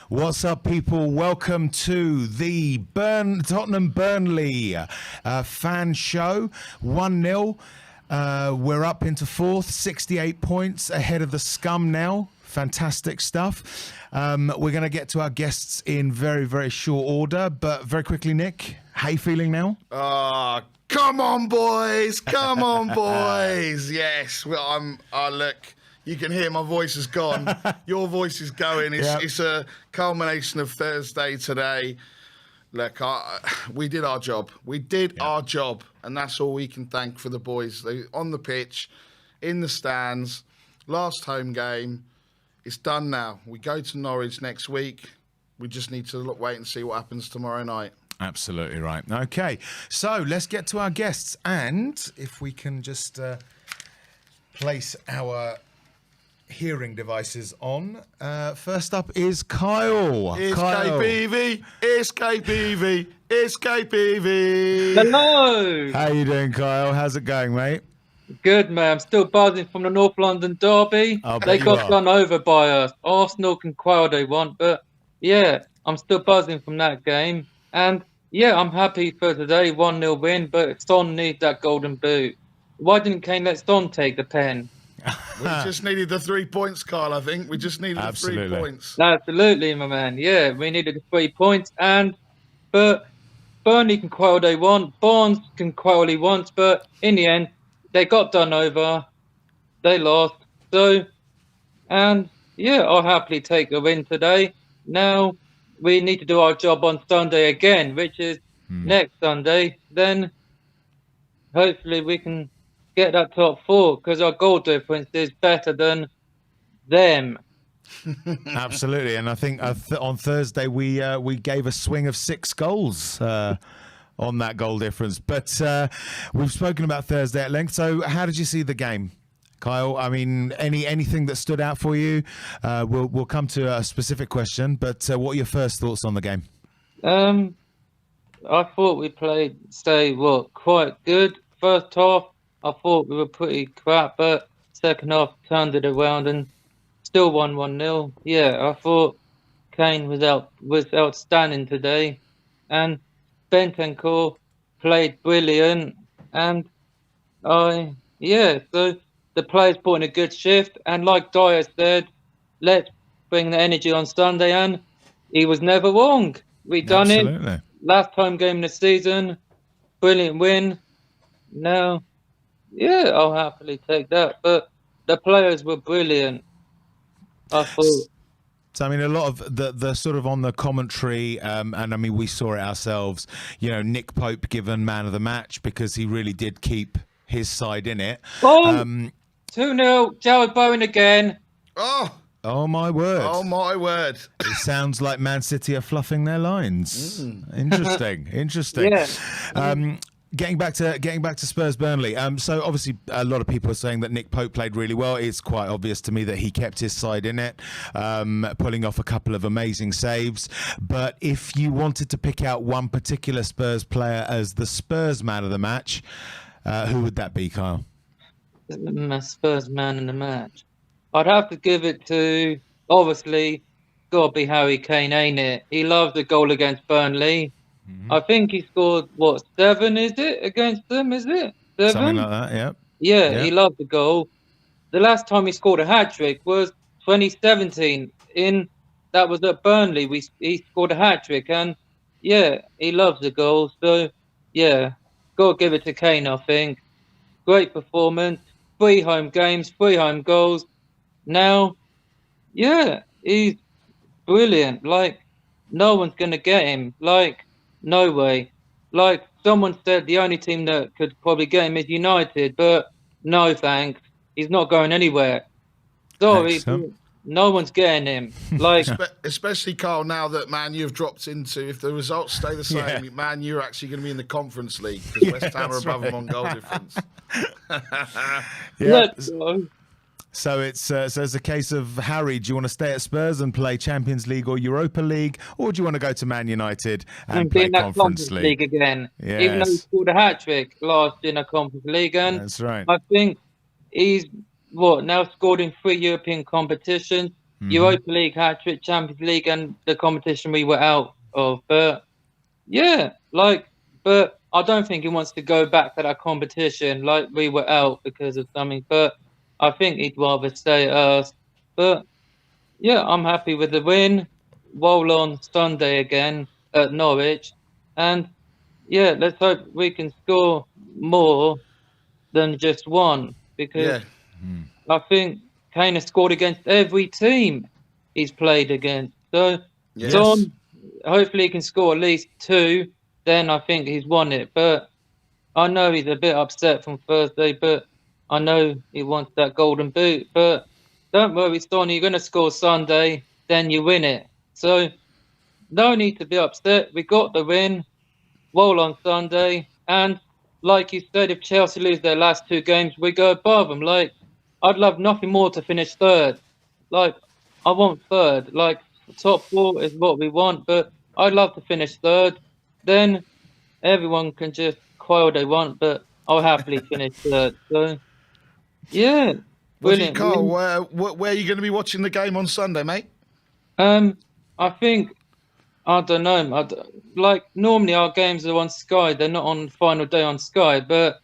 What's up, people? Welcome to the Tottenham Burnley fan show. 1-0. We're up into fourth, 68 points ahead of the scum now. Fantastic stuff. We're going to get to our guests in very, very short order, but very quickly, Nick, how you feeling now? Come on, boys. Come on, boys. Yes. Well, look, you can hear my voice is gone. Your voice is going. It's a culmination of Thursday today. Look, we did our job. We did our job, and that's all we can thank for the boys. They on the pitch, in the stands, last home game. It's done now. We go to Norwich next week. We just need to wait and see what happens tomorrow night. Absolutely right. Okay, so let's get to our guests, and if we can just place our hearing devices on. First up is Kyle. It's Kyle. KPV. It's KPV. It's KPV. Hello. How you doing, Kyle? How's it going, mate? Good, man. I'm still buzzing from the North London derby. They got done over by us. Arsenal can quail they want, but yeah, I'm still buzzing from that game. And yeah, I'm happy for today, 1-0 win, but Son needs that golden boot. Why didn't Kane let Son take the pen? We just needed the 3 points, Carl, I think. We just needed the 3 points. Absolutely, my man. Yeah, we needed the 3 points. But Burnley can quail they want. Barnes can quail he wants. But in the end, they got done over. They lost. So, and yeah, I'll happily take a win today. Now, we need to do our job on Sunday again, which is next Sunday. Then, hopefully, we can get that top 4 because our goal difference is better than them. Absolutely, and I think on Thursday we gave a swing of 6 goals on that goal difference. But we've spoken about Thursday at length. So how did you see the game, Kyle? I mean, anything that stood out for you? We'll come to a specific question, but what are your first thoughts on the game? I thought we played, quite good. First half, I thought we were pretty crap, but second half turned it around and still won 1-0. Yeah, I thought Kane was outstanding today, and Bentancur played brilliant. And so the players put in a good shift. And like Dyer said, let's bring the energy on Sunday. And he was never wrong. We done it. Last home game in the season, brilliant win. Now, yeah, I'll happily take that. But the players were brilliant, I thought. So, I mean, a lot of the sort of on the commentary, and I mean, we saw it ourselves, you know, Nick Pope given man of the match because he really did keep his side in it. 2-0, Jared Bowen again. Oh, my word. Oh, my word. It sounds like Man City are fluffing their lines. Interesting. Yeah. Getting back to Spurs Burnley. So obviously a lot of people are saying that Nick Pope played really well. It's quite obvious to me that he kept his side in it, pulling off a couple of amazing saves. But if you wanted to pick out one particular Spurs player as the Spurs man of the match, who would that be, Kyle? My Spurs man in the match. I'd have to give it to, obviously, got to be Harry Kane, ain't it? He loves the goal against Burnley. I think he scored, what, 7, is it, against them, is it? 7? Something like that, yeah. Yeah, he loved the goal. The last time he scored a hat-trick was 2017. That was at Burnley. He scored a hat-trick, and, yeah, he loves the goal. So, yeah, got to give it to Kane, I think. Great performance. 3 home games, 3 home goals. Now, yeah, he's brilliant. Like, no one's going to get him. Like, no way. Like, someone said the only team that could probably get him is United, but no thanks. He's not going anywhere. Sorry, but no one's getting him. Like, especially, Carl, now that Man U have dropped into, if the results stay the same, Man U are actually going to be in the Conference League because West Ham are above them on goal difference. let's go. So it's a case of, Harry, do you want to stay at Spurs and play Champions League or Europa League, or do you want to go to Man United and play Conference League again? Yes. Even though he scored a hat-trick last in a Conference League, and that's right. I think he's now scored in 3 European competitions, Europa League hat-trick, Champions League, and the competition we were out of. But yeah, but I don't think he wants to go back to that competition like we were out because of something. But I think he'd rather stay at us. But yeah, I'm happy with the win. Roll on Sunday again at Norwich. And yeah, let's hope we can score more than just one. Because I think Kane has scored against every team he's played against. So Son, hopefully he can score at least 2. Then I think he's won it. But I know he's a bit upset from Thursday, but I know he wants that golden boot. But don't worry, Son, you're going to score Sunday, then you win it. So no need to be upset. We got the win. Roll on Sunday. And like you said, if Chelsea lose their last 2 games, we go above them. Like, I'd love nothing more to finish 3rd. Like, I want 3rd. Like, top 4 is what we want, but I'd love to finish 3rd. Then everyone can just cry all they want, but I'll happily finish 3rd. So, yeah. Brilliant. Carl, where are you going to be watching the game on Sunday, mate? I think, I don't know. Like, normally our games are on Sky. They're not on final day on Sky, but,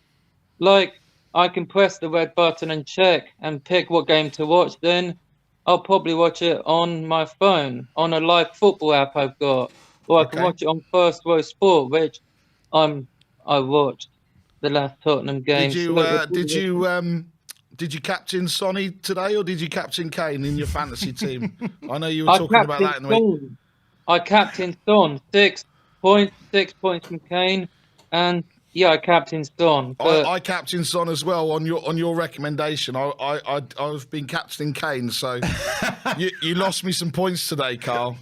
like, I can press the red button and check and pick what game to watch. Then I'll probably watch it on my phone, on a live football app I've got. Or I can watch it on First Row Sport, which I watched the last Tottenham game. Did you captain Sonny today, or did you captain Kane in your fantasy team? I know you were talking about that in the week. I captained Son, 6 points from Kane, and yeah, I captained Son. I captained Son as well on your recommendation. I've been captaining Kane, so you lost me some points today, Carl.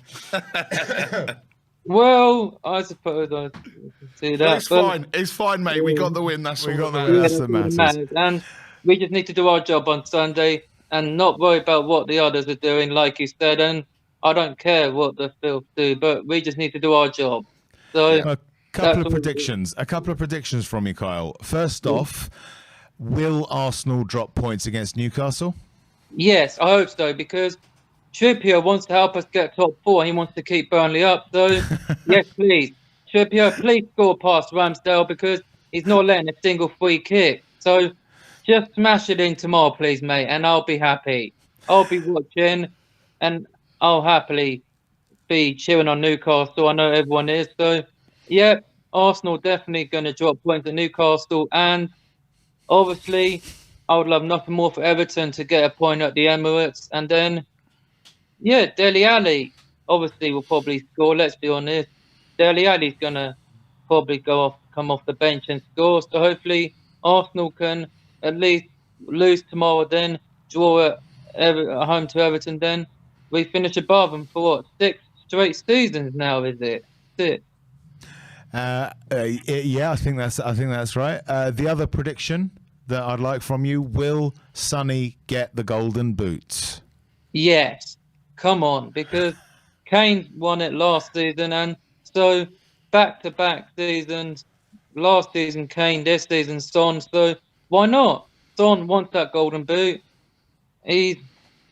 Well, I suppose I can see that. It's fine. It's fine, mate. We got the win. That's all that matters. And we just need to do our job on Sunday and not worry about what the others are doing, like you said. And I don't care what the filth do, but we just need to do our job. So a couple of predictions from you, Kyle. First off, will Arsenal drop points against Newcastle? Yes, I hope so, because Trippier wants to help us get top 4. He wants to keep Burnley up. So, yes, please. Trippier, please score past Ramsdale, because he's not letting a single free kick. So, just smash it in tomorrow, please, mate, and I'll be happy. I'll be watching, and I'll happily be cheering on Newcastle. I know everyone is. So, yeah, Arsenal definitely going to drop points at Newcastle. And, obviously, I would love nothing more for Everton to get a point at the Emirates. And then, yeah, Dele Alli obviously will probably score. Let's be honest. Dele Alli's going to probably come off the bench and score. So hopefully Arsenal can at least lose tomorrow, then draw at home to Everton. Then we finish above them for what, 6 straight seasons now, is it? 6. Yeah, I think that's right. The other prediction that I'd like from you: will Sonny get the golden boot? Yes, come on, because Kane won it last season, and so back-to-back seasons. Last season Kane, this season Son. So why not? Son wants that golden boot. He's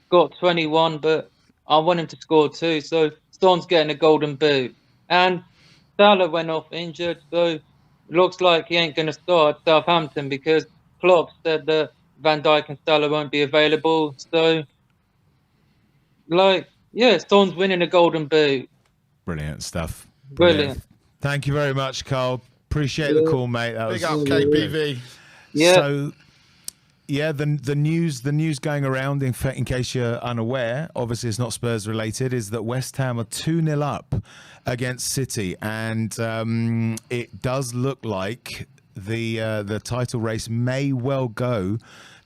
got 21, but I want him to score too. So Son's getting a golden boot, and Salah went off injured, so looks like he ain't going to start at Southampton because Klopp said that Van Dijk and Salah won't be available. So, yeah, Son's winning a golden boot. Brilliant stuff. Brilliant. Thank you very much, Carl. Appreciate the call, mate. That Big was up KPV. Yeah. So, yeah, the news going around, in case you're unaware, obviously it's not Spurs related, is that West Ham are 2-0 up against City, and it does look like the title race may well go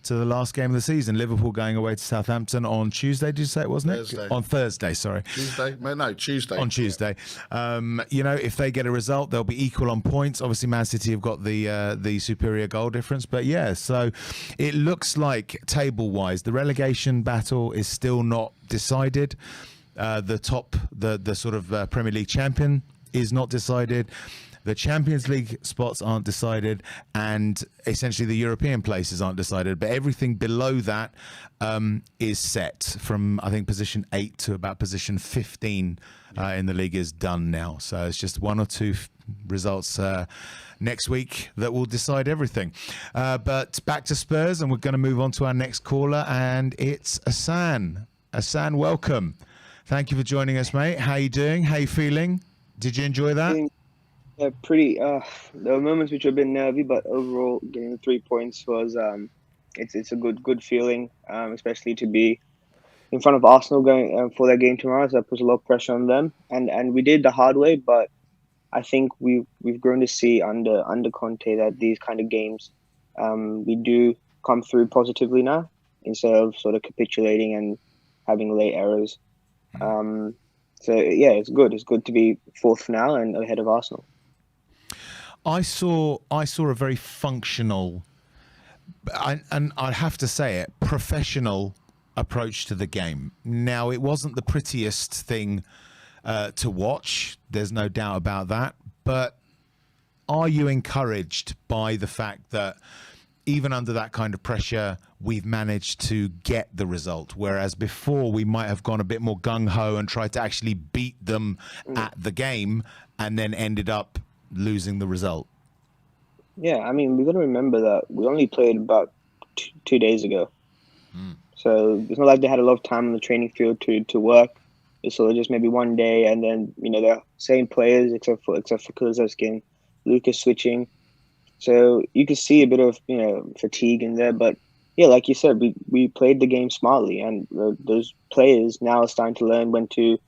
to the last game of the season. Liverpool going away to Southampton on Tuesday. Did you say it wasn't Thursday. On Thursday, sorry. Tuesday? No, Tuesday. On Tuesday. If they get a result, they'll be equal on points. Obviously, Man City have got the superior goal difference. But yeah, so it looks like table-wise, the relegation battle is still not decided. The sort of Premier League champion is not decided. The Champions League spots aren't decided, and essentially the European places aren't decided. But everything below that is set from, I think, position 8 to about position 15 in the league is done now. So it's just one or two results next week that will decide everything. But back to Spurs, and we're going to move on to our next caller, and it's Asan. Asan, welcome. Thank you for joining us, mate. How you doing? How you feeling? Did you enjoy that? Yeah, pretty. There were moments which were a bit nervy, but overall, getting the 3 points was it's a good feeling, especially to be in front of Arsenal going for their game tomorrow. So that puts a lot of pressure on them, and we did the hard way. But I think we've grown to see under Conte that these kind of games, we do come through positively now instead of sort of capitulating and having late errors. So yeah, it's good. It's good to be fourth now and ahead of Arsenal. I saw a very functional, and I'd have to say it, professional approach to the game. Now, it wasn't the prettiest thing to watch. There's no doubt about that. But are you encouraged by the fact that even under that kind of pressure, we've managed to get the result? Whereas before, we might have gone a bit more gung-ho and tried to actually beat them at the game and then ended up losing the result. Yeah, I mean, we've got to remember that we only played about 2 days ago. So it's not like they had a lot of time on the training field to work. It's sort of just maybe one day, and then, they're same players except for Kulusevski and Lucas switching. So you could see a bit of, fatigue in there. But yeah, like you said, we played the game smartly, and those players now are starting to learn when to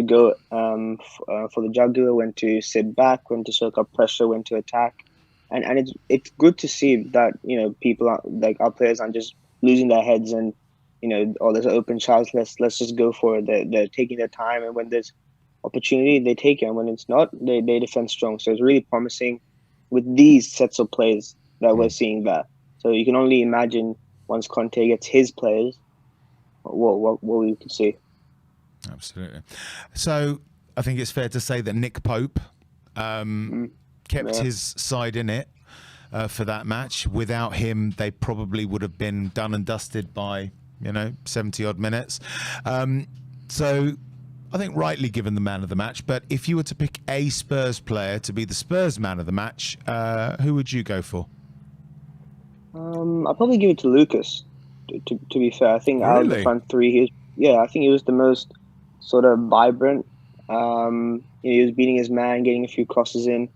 go for the jugular, when to sit back, when to soak up pressure, when to attack, and it's good to see that people like our players aren't just losing their heads and there's an open chance, let's just go for it. They're taking their time, and when there's opportunity they take it, and when it's not, they defend strong. So it's really promising with these sets of players that we're seeing that. So you can only imagine once Conte gets his players, what we can see. Absolutely. So I think it's fair to say that Nick Pope kept his side in it for that match. Without him, they probably would have been done and dusted by 70 odd minutes. So I think rightly given the man of the match. But if you were to pick a Spurs player to be the Spurs man of the match, who would you go for? I'll probably give it to Lucas. To be fair, I think out of the Really? front three, I think he was the most sort of vibrant. He was beating his man, getting a few crosses in,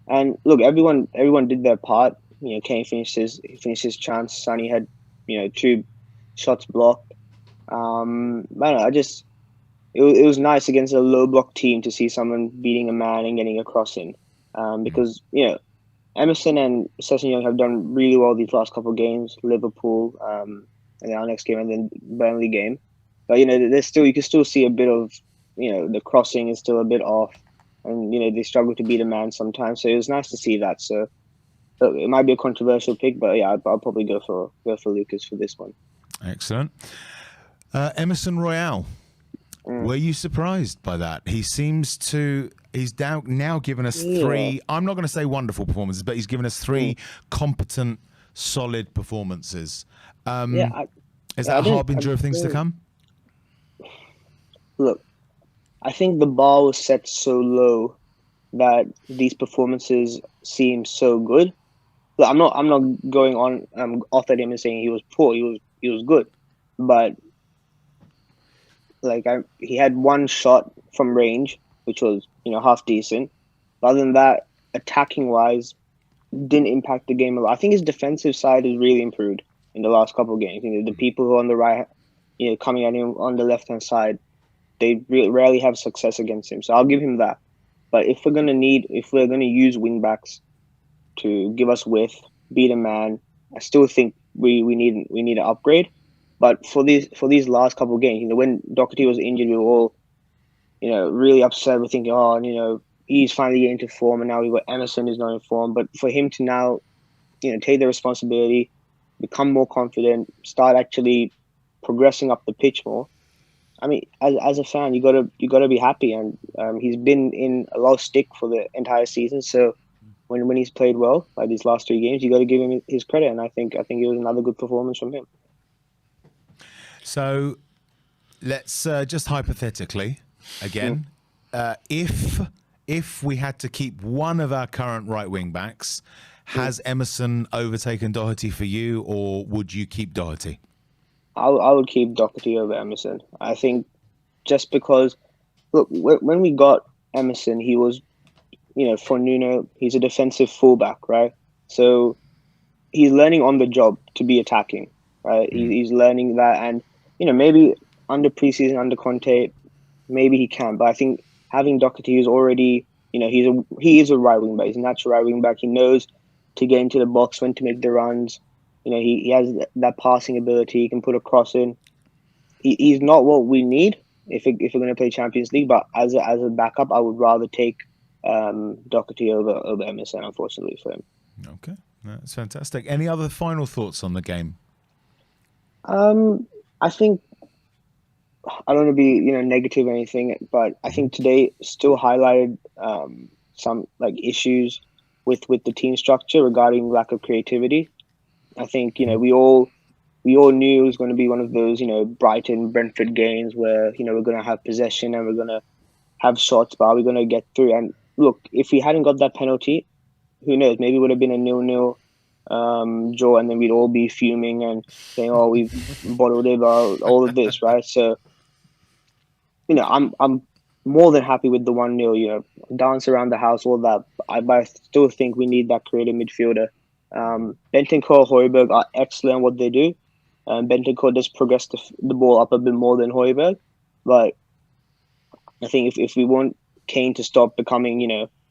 and look, everyone did their part. Kane finished his chance. Sonny had 2 shots blocked. But I don't know, it was nice against a low block team to see someone beating a man and getting a cross in, because Emerson and Sessegnon have done really well these last couple of games. Liverpool, and then our next game, and then Burnley game. But there's still, you can still see a bit of the crossing is still a bit off. and they struggle to beat a man sometimes. So it was nice to see that. So it might be a controversial pick, but yeah, I'll probably go for Lucas for this one. Excellent. Emerson Royale. Were you surprised by that? He's now given us three, I'm not going to say wonderful performances, but he's given us three competent, solid performances. Is that a harbinger of things to come? Look, I think the bar was set so low that these performances seem so good. Look, I'm not going on off at him and saying he was poor. He was good, but he had one shot from range, which was half decent. But other than that, attacking wise, didn't impact the game a lot. I think his defensive side has really improved in the last couple of games. The people who are on the right, coming at him on the left hand side, they rarely have success against him. So I'll give him that. But if we're gonna use wing backs to give us width, beat a man, I still think we need an upgrade. But for these last couple of games, when Doherty was injured, we were all, really upset. We're thinking, he's finally getting into form, and now we've got Emerson who's not in form. But for him to now, take the responsibility, become more confident, start actually progressing up the pitch more. I mean, as a fan, you gotta be happy, and he's been in a lot of stick for the entire season. So when he's played well, like these last 3 games, you got to give him his credit, and I think it was another good performance from him. So let's just hypothetically, again, if we had to keep one of our current right wing backs, has Emerson overtaken Doherty for you, or would you keep Doherty? I would keep Doherty over Emerson. I think just because, look, when we got Emerson, he was, for Nuno, he's a defensive fullback, right? So he's learning on the job to be attacking, right? He's learning that, and maybe under preseason, under Conte, maybe he can. But I think having Doherty, who's already, he is a right wing back. He's a natural right wing back. He knows to get into the box, when to make the runs. He has that passing ability. He can put a cross in. He's not what we need if we're going to play Champions League. But as a backup, I would rather take Doherty over Emerson, unfortunately, for him. Okay, that's fantastic. Any other final thoughts on the game? I think, I don't want to be negative or anything, but I think today still highlighted some issues with the team structure regarding lack of creativity. I think we all knew it was going to be one of those Brighton Brentford games where we're going to have possession and we're going to have shots, but are we going to get through? And look, if we hadn't got that penalty, who knows? Maybe it would have been a 0-0 draw, and then we'd all be fuming and saying, "Oh, we've bottled it," all of this, right? So, I'm more than happy with the 1-0. Dance around the house, all that. But I still think we need that creative midfielder. Bentancur, Højbjerg are excellent at what they do. Bentancur does progress the ball up a bit more than Højbjerg, but I think if we want Kane to stop becoming,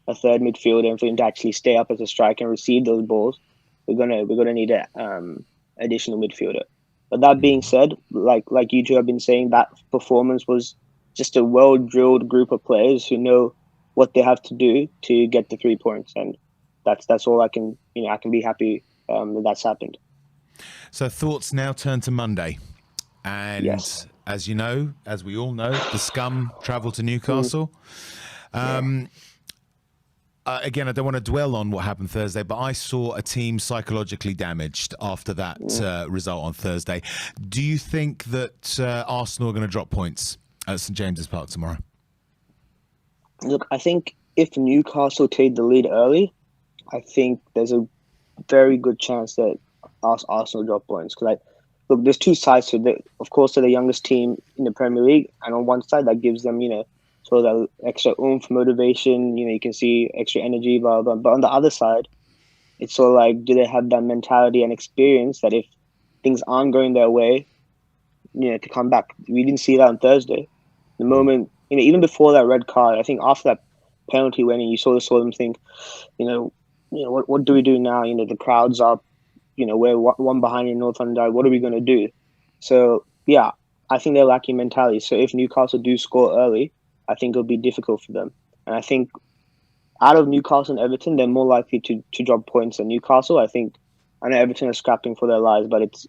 a third midfielder, and for him to actually stay up as a striker and receive those balls, we're gonna need an additional midfielder. But that being said, like you two have been saying, that performance was just a well-drilled group of players who know what they have to do to get the 3 points, and that's all I can be happy that's happened. So thoughts now turn to Monday, and yes. as we all know, the scum travel to Newcastle. Again, I don't want to dwell on what happened Thursday, but I saw a team psychologically damaged after that result on Thursday. Do you think that Arsenal are going to drop points at St James's Park tomorrow? Look, I think if Newcastle take the lead early, I think there's a very good chance that Arsenal drop points. Because, look, there's two sides to it. Of course, they're the youngest team in the Premier League, and on one side, that gives them, so that extra oomph, motivation, you can see extra energy, blah, blah. But on the other side, it's sort of do they have that mentality and experience that if things aren't going their way, to come back? We didn't see that on Thursday. The moment, even before that red card, I think after that penalty winning, you sort of saw them think, what do we do now? The crowd's up, we're one behind in North London. What are we going to do? So, yeah, I think they're lacking mentality. So if Newcastle do score early, I think it'll be difficult for them. And I think out of Newcastle and Everton, they're more likely to drop points than Newcastle. I know Everton are scrapping for their lives, but it's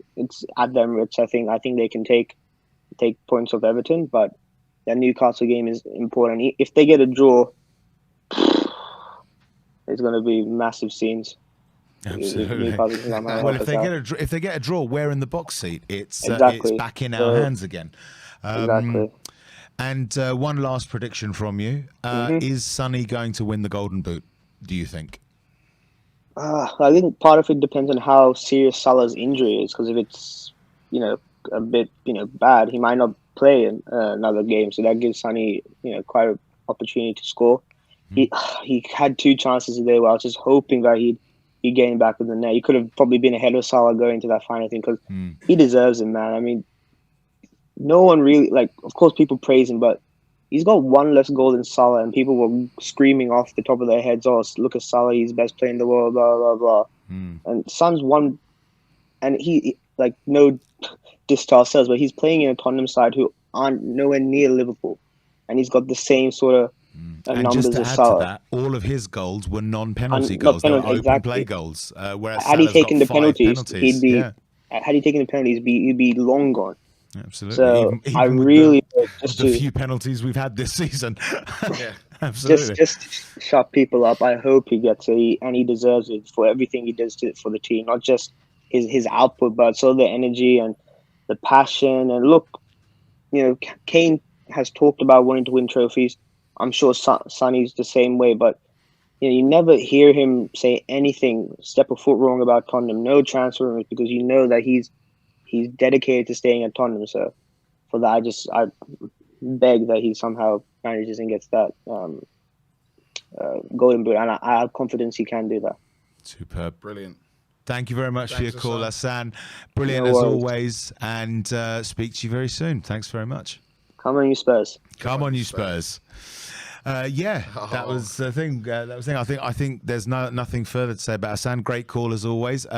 at the Emirates. I think they can take points off Everton, but that Newcastle game is important. If they get a draw, it's going to be massive scenes. Absolutely. Well, if they get a draw, we're in the box seat. It's back in our hands again. Exactly. And one last prediction from you: is Sonny going to win the Golden Boot? Do you think? I think part of it depends on how serious Salah's injury is. Because if it's a bit bad, he might not play in another game. So that gives Sonny quite an opportunity to score. He had 2 chances today where I was just hoping that he'd get him back in the net. He could have probably been ahead of Salah going to that final thing because he deserves it, man. I mean, no one really, of course people praise him, but he's got 1 less goal than Salah, and people were screaming off the top of their heads, "Oh, look at Salah, he's the best player in the world, blah, blah, blah." And Son's one, and he, no diss to ourselves, but he's playing in a Tottenham side who aren't nowhere near Liverpool, and he's got the same sort of and numbers just to as add Salah. to that, all of his goals were non-penalty goals. They were open play goals. Whereas had he Salah's taken got the 5 penalties, had he taken the penalties, he'd be long gone. Absolutely. So even I really the few penalties we've had this season. Yeah. Absolutely. Just to shut people up. I hope he gets it, and he deserves it for everything he does for the team. Not just his output, but also the energy and the passion. And look, Kane has talked about wanting to win trophies. I'm sure Sonny's the same way, but you never hear him say anything, step a foot wrong about Tottenham. No transfer rumors, because that he's dedicated to staying at Tottenham. So for that, I beg that he somehow manages and gets that golden boot, and I have confidence he can do that. Superb. Brilliant. Thank you very much for your call, Hassan. Brilliant No as worries. always, and speak to you very soon. Thanks very much. Come on, you Spurs. Come on, you Spurs. That was the thing. That was the thing. I think there's nothing further to say about Hassan. Great call as always.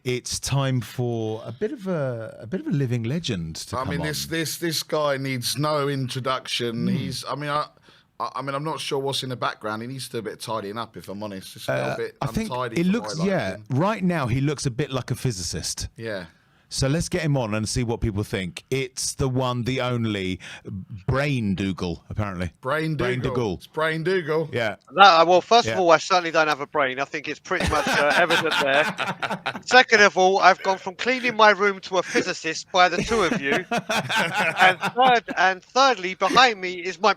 It's time for a bit of a living legend to come on. This guy needs no introduction. I'm not sure what's in the background. He needs to do a bit of tidying up, if I'm honest. It's a little bit untidy. I think it looks. Right now he looks a bit like a physicist. Yeah. So let's get him on and see what people think. It's the one, the only, Brain Dougal, apparently. Brain Dougal. It's Brain Dougal. Yeah. Well, first of all, I certainly don't have a brain. I think it's pretty much evident there. Second of all, I've gone from cleaning my room to a physicist by the 2 of you. And thirdly, behind me is my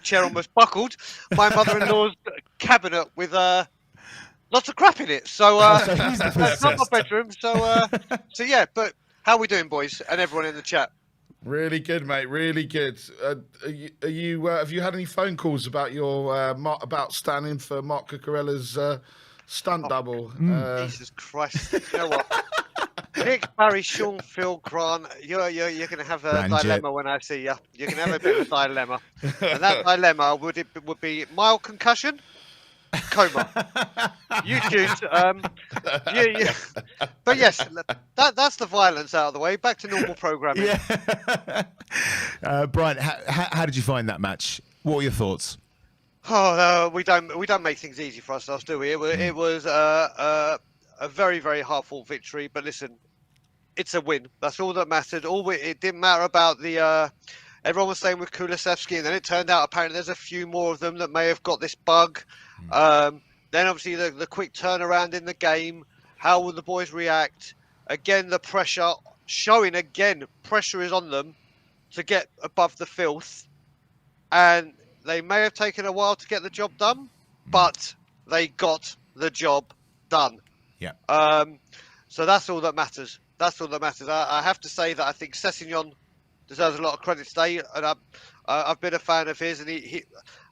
chair almost buckled. My mother-in-law's cabinet with lots of crap in it. So that's not my bedroom. So yeah. But how are we doing, boys, and everyone in the chat? Really good, mate. Really good. Are you? Have you had any phone calls about your about standing for Mark Cucurella's stunt double? Jesus Christ! You know what? Nick, Barry, Sean, Phil, Grant, you're going to have a dilemma when I see you. You're going to have a bit of a dilemma, and that dilemma would be mild concussion, coma. You choose. Yeah. But yes, that's the violence out of the way. Back to normal programming. Yeah. Brian, how did you find that match? What were your thoughts? Oh, no, we don't make things easy for ourselves, do we? It was a very, very hard-fought victory. But listen, it's a win. That's all that mattered. It didn't matter about the. Everyone was saying with Kulusevski, and then it turned out apparently there's a few more of them that may have got this bug. Then obviously the quick turnaround in the game. How will the boys react? Again, the pressure showing again. Pressure is on them to get above the filth, and they may have taken a while to get the job done, but they got the job done. Yeah. So that's all that matters. That's all that matters. I have to say that I think Sessegnon deserves a lot of credit today, and I've been a fan of his. And he,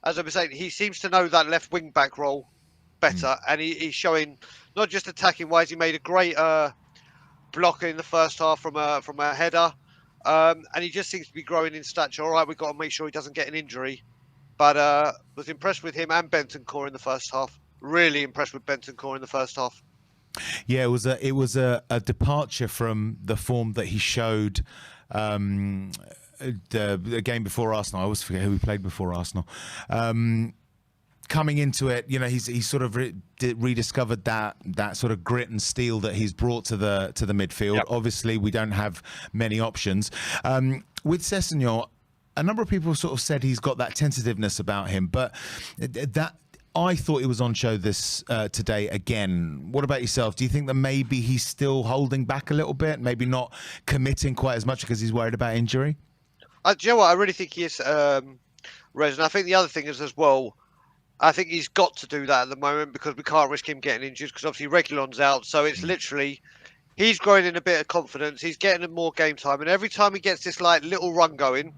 as I was saying, he seems to know that left wing back role better, and he's showing not just attacking wise. He made a great block in the first half from a header, and he just seems to be growing in stature. All right, we've got to make sure he doesn't get an injury, but was impressed with him and Bentancur in the first half. Really impressed with Bentancur in the first half. Yeah, it was a departure from the form that he showed the game before Arsenal. I always forget who he played before Arsenal. coming into it, you know, he's sort of rediscovered that sort of grit and steel that he's brought to the midfield. Obviously, we don't have many options. With Sessegnon, a number of people sort of said he's got that tentativeness about him, but that I thought he was on show this today again. What about yourself? Do you think that maybe he's still holding back a little bit, maybe not committing quite as much because he's worried about injury? Do you know what? I really think he is, Rez. And I think the other thing is as well, I think he's got to do that at the moment because we can't risk him getting injured because obviously Reguilon's out. So it's literally, he's growing in a bit of confidence. He's getting more game time. And every time he gets this like little run going,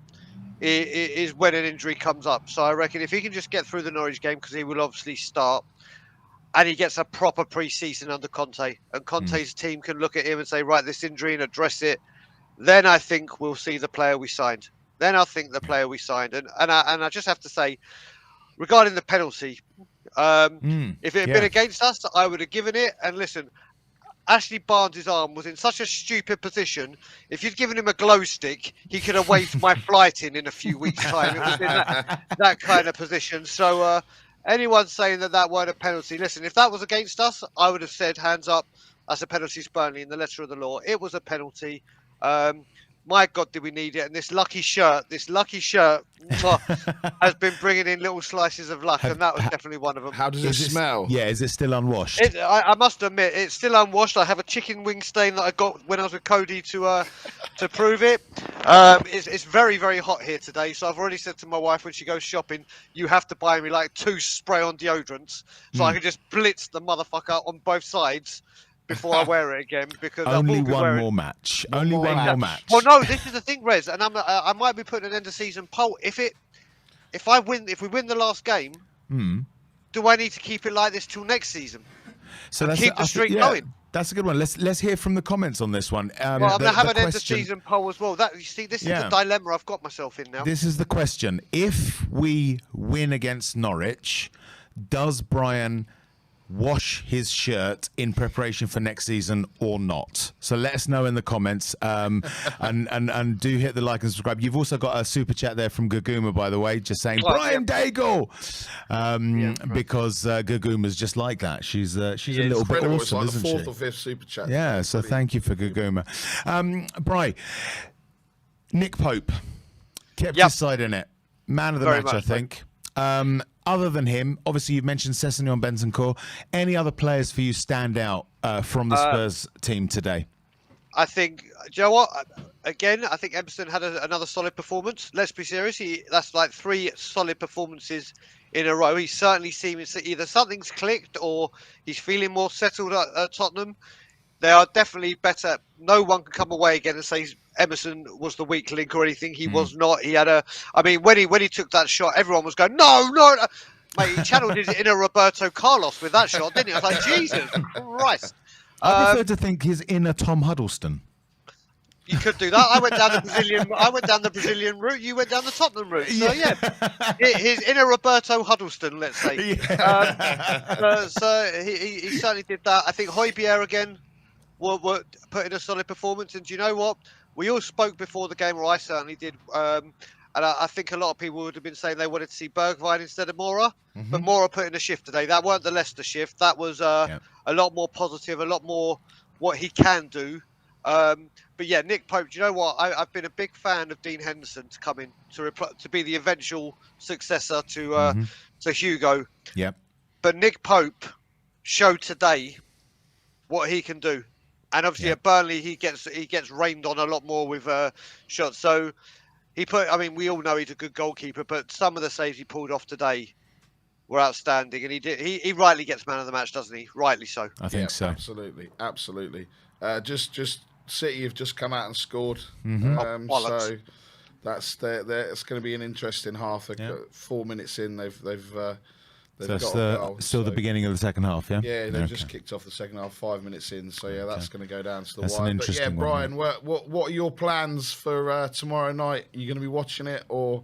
it is when an injury comes up. So I reckon if he can just get through the Norwich game, because he will obviously start, and he gets a proper pre-season under Conte, and Conte's team can look at him and say, right, this injury and address it, then I think we'll see the player we signed. And I just have to say, regarding the penalty, if it had been against us, I would have given it. And listen, Ashley Barnes' arm was in such a stupid position. If you'd given him a glow stick, he could have waved my flight in a few weeks' time. It was in that kind of position. So anyone saying that weren't a penalty, listen, if that was against us, I would have said, hands up, that's a penalty to Burnley in the letter of the law. It was a penalty. My God, did we need it? And this lucky shirt has been bringing in little slices of luck, and that was definitely one of them. How does it smell? Yeah, is it still unwashed? I must admit, it's still unwashed. I have a chicken wing stain that I got when I was with Cody to prove it. It's very, very hot here today, so I've already said to my wife when she goes shopping, you have to buy me like 2 spray-on deodorants, so I can just blitz the motherfucker on both sides before I wear it again, because only one more match. Only one more match. Well, no, this is the thing, Rez, and I might be putting an end of season poll. If we win the last game, do I need to keep it like this till next season? So that's keep the streak going. That's a good one. Let's hear from the comments on this one. Well, I'm going to have an end of season poll as well. You see, this is the dilemma I've got myself in now. This is the question: if we win against Norwich, does Brian wash his shirt in preparation for next season or not? So let us know in the comments, and do hit the like and subscribe. You've also got a super chat there from Gaguma, by the way, just saying Brian Daigle, because Gaguma's just like that. She's a little bit awesome, isn't she? It's like the 4th or 5th super chat. Yeah, so thank you for Gaguma. Brian, Nick Pope kept his side in it. Man of the match, I think. Other than him, obviously you've mentioned Sessegnon, Bentancur. Any other players for you stand out from the Spurs team today? I think, do you know what? Again, I think Emerson had another solid performance. Let's be serious. That's like 3 solid performances in a row. He certainly seems to either something's clicked or he's feeling more settled at Tottenham. They are definitely better. No one can come away again and say Emerson was the weak link or anything. He was not. He had when he took that shot, everyone was going, no. Mate, he channeled his inner Roberto Carlos with that shot, didn't he? I was like, Jesus Christ. I prefer to think his inner Tom Huddleston. You could do that. I went down the Brazilian route. You went down the Tottenham route. So his inner Roberto Huddleston, let's say. So he certainly did that. I think Højbjerg again were put in a solid performance. And do you know what? We all spoke before the game, or I certainly did. And I think a lot of people would have been saying they wanted to see Bergwijn instead of Mora. But Mora put in a shift today. That weren't the Leicester shift. That was a lot more positive, a lot more what he can do. But yeah, Nick Pope, do you know what? I've been a big fan of Dean Henderson to come in to be the eventual successor to Hugo. Yep. But Nick Pope showed today what he can do. And obviously at Burnley, he gets rained on a lot more with shots. So we all know he's a good goalkeeper, but some of the saves he pulled off today were outstanding. And he rightly gets man of the match, doesn't he? Rightly so. I think so. Absolutely. Just City have just come out and scored. So that's it's going to be an interesting half. They've got 4 minutes in. They've got a goal. Still the beginning of the second half, yeah? Yeah, they've just kicked off the second half 5 minutes in. So that's going to go down to the wire. An interesting Brian, what are your plans for tomorrow night? Are you going to be watching it or?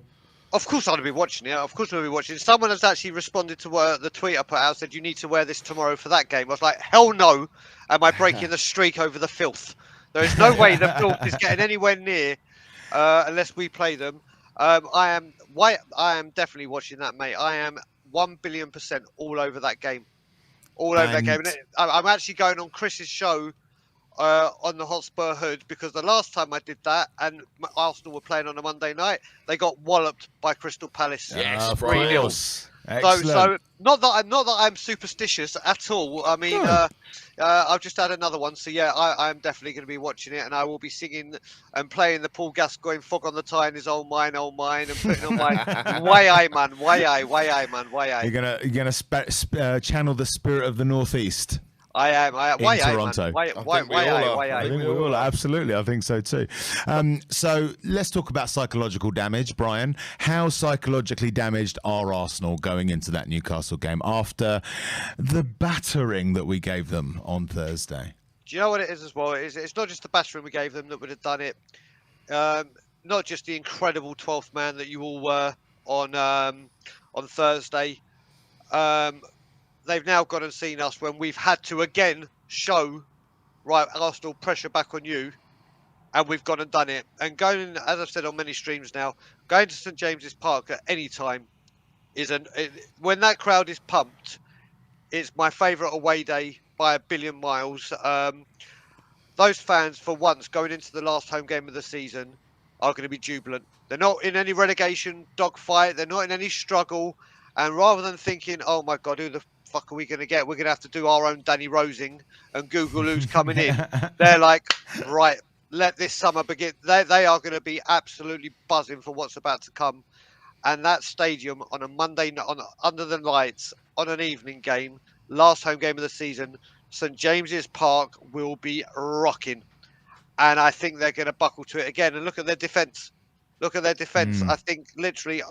Of course, I'll be watching it. Of course, I'll be watching. Someone has actually responded to the tweet I put out. Said you need to wear this tomorrow for that game. I was like, hell no! Am I breaking the streak over the filth? There is no way the filth is getting anywhere near unless we play them. I am definitely watching that, mate. I am 1,000,000,000% all over that game. All over that game. And I'm actually going on Chris's show on the Hotspur Hood, because the last time I did that and Arsenal were playing on a Monday night, they got walloped by Crystal Palace. Yes, 3-0. So not that I'm superstitious at all. I mean, I've just had another one, so yeah, I'm definitely going to be watching it, and I will be singing and playing the Paul Gascoigne "Fog on the Tyne is old mine," and putting on my "Way I man, way I man, way I." You're gonna channel the spirit of the Northeast. I am. In Toronto. I think we will. Absolutely. I think so too. So let's talk about psychological damage, Brian. How psychologically damaged are Arsenal going into that Newcastle game after the battering that we gave them on Thursday? Do you know what it is as well? It's not just the battering we gave them that would have done it. Not just the incredible 12th man that you all were on Thursday. They've now gone and seen us when we've had to again show, right, Arsenal, pressure back on you, and we've gone and done it. And going, as I've said on many streams now, going to St James's Park at any time when that crowd is pumped, it's my favourite away day by a billion miles. Those fans, for once, going into the last home game of the season, are going to be jubilant. They're not in any relegation dogfight. They're not in any struggle. And rather than thinking, oh my God, who the fuck are we going to get? We're going to have to do our own Danny Rosing and Google who's coming in. They're like, right, let this summer begin. They are going to be absolutely buzzing for what's about to come. And that stadium on a Monday night, under the lights, on an evening game, last home game of the season, St James's Park will be rocking. And I think they're going to buckle to it again. And look at their defence. Look at their defence. I think literally,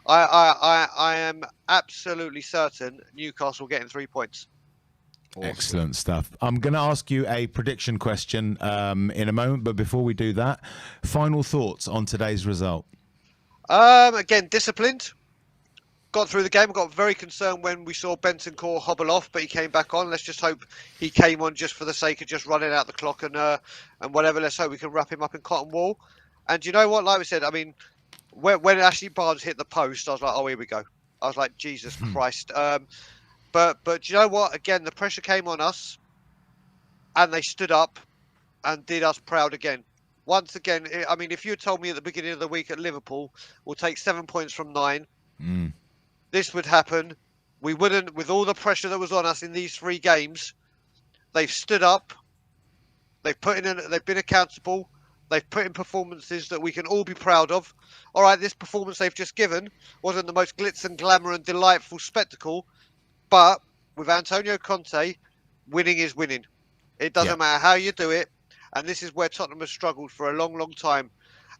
I am absolutely certain Newcastle getting 3 points. Awesome. Excellent stuff. I'm going to ask you a prediction question in a moment, but before we do that, final thoughts on today's result. Again, disciplined. Got through the game. Got very concerned when we saw Bentancur hobble off, but he came back on. Let's just hope he came on just for the sake of just running out the clock and whatever. Let's hope we can wrap him up in cotton wool. And you know what? Like we said, I mean, when Ashley Barnes hit the post, I was like, oh, here we go. I was like, Jesus Christ. But you know what? Again, the pressure came on us, and they stood up and did us proud again. Once again, I mean, if you had told me at the beginning of the week at Liverpool, we'll take 7 points from 9, this would happen. We wouldn't, with all the pressure that was on us in these 3 games. They've stood up. They've been accountable. They've put in performances that we can all be proud of. All right, this performance they've just given wasn't the most glitz and glamour and delightful spectacle, but with Antonio Conte, winning is winning. It doesn't matter how you do it, and this is where Tottenham has struggled for a long, long time.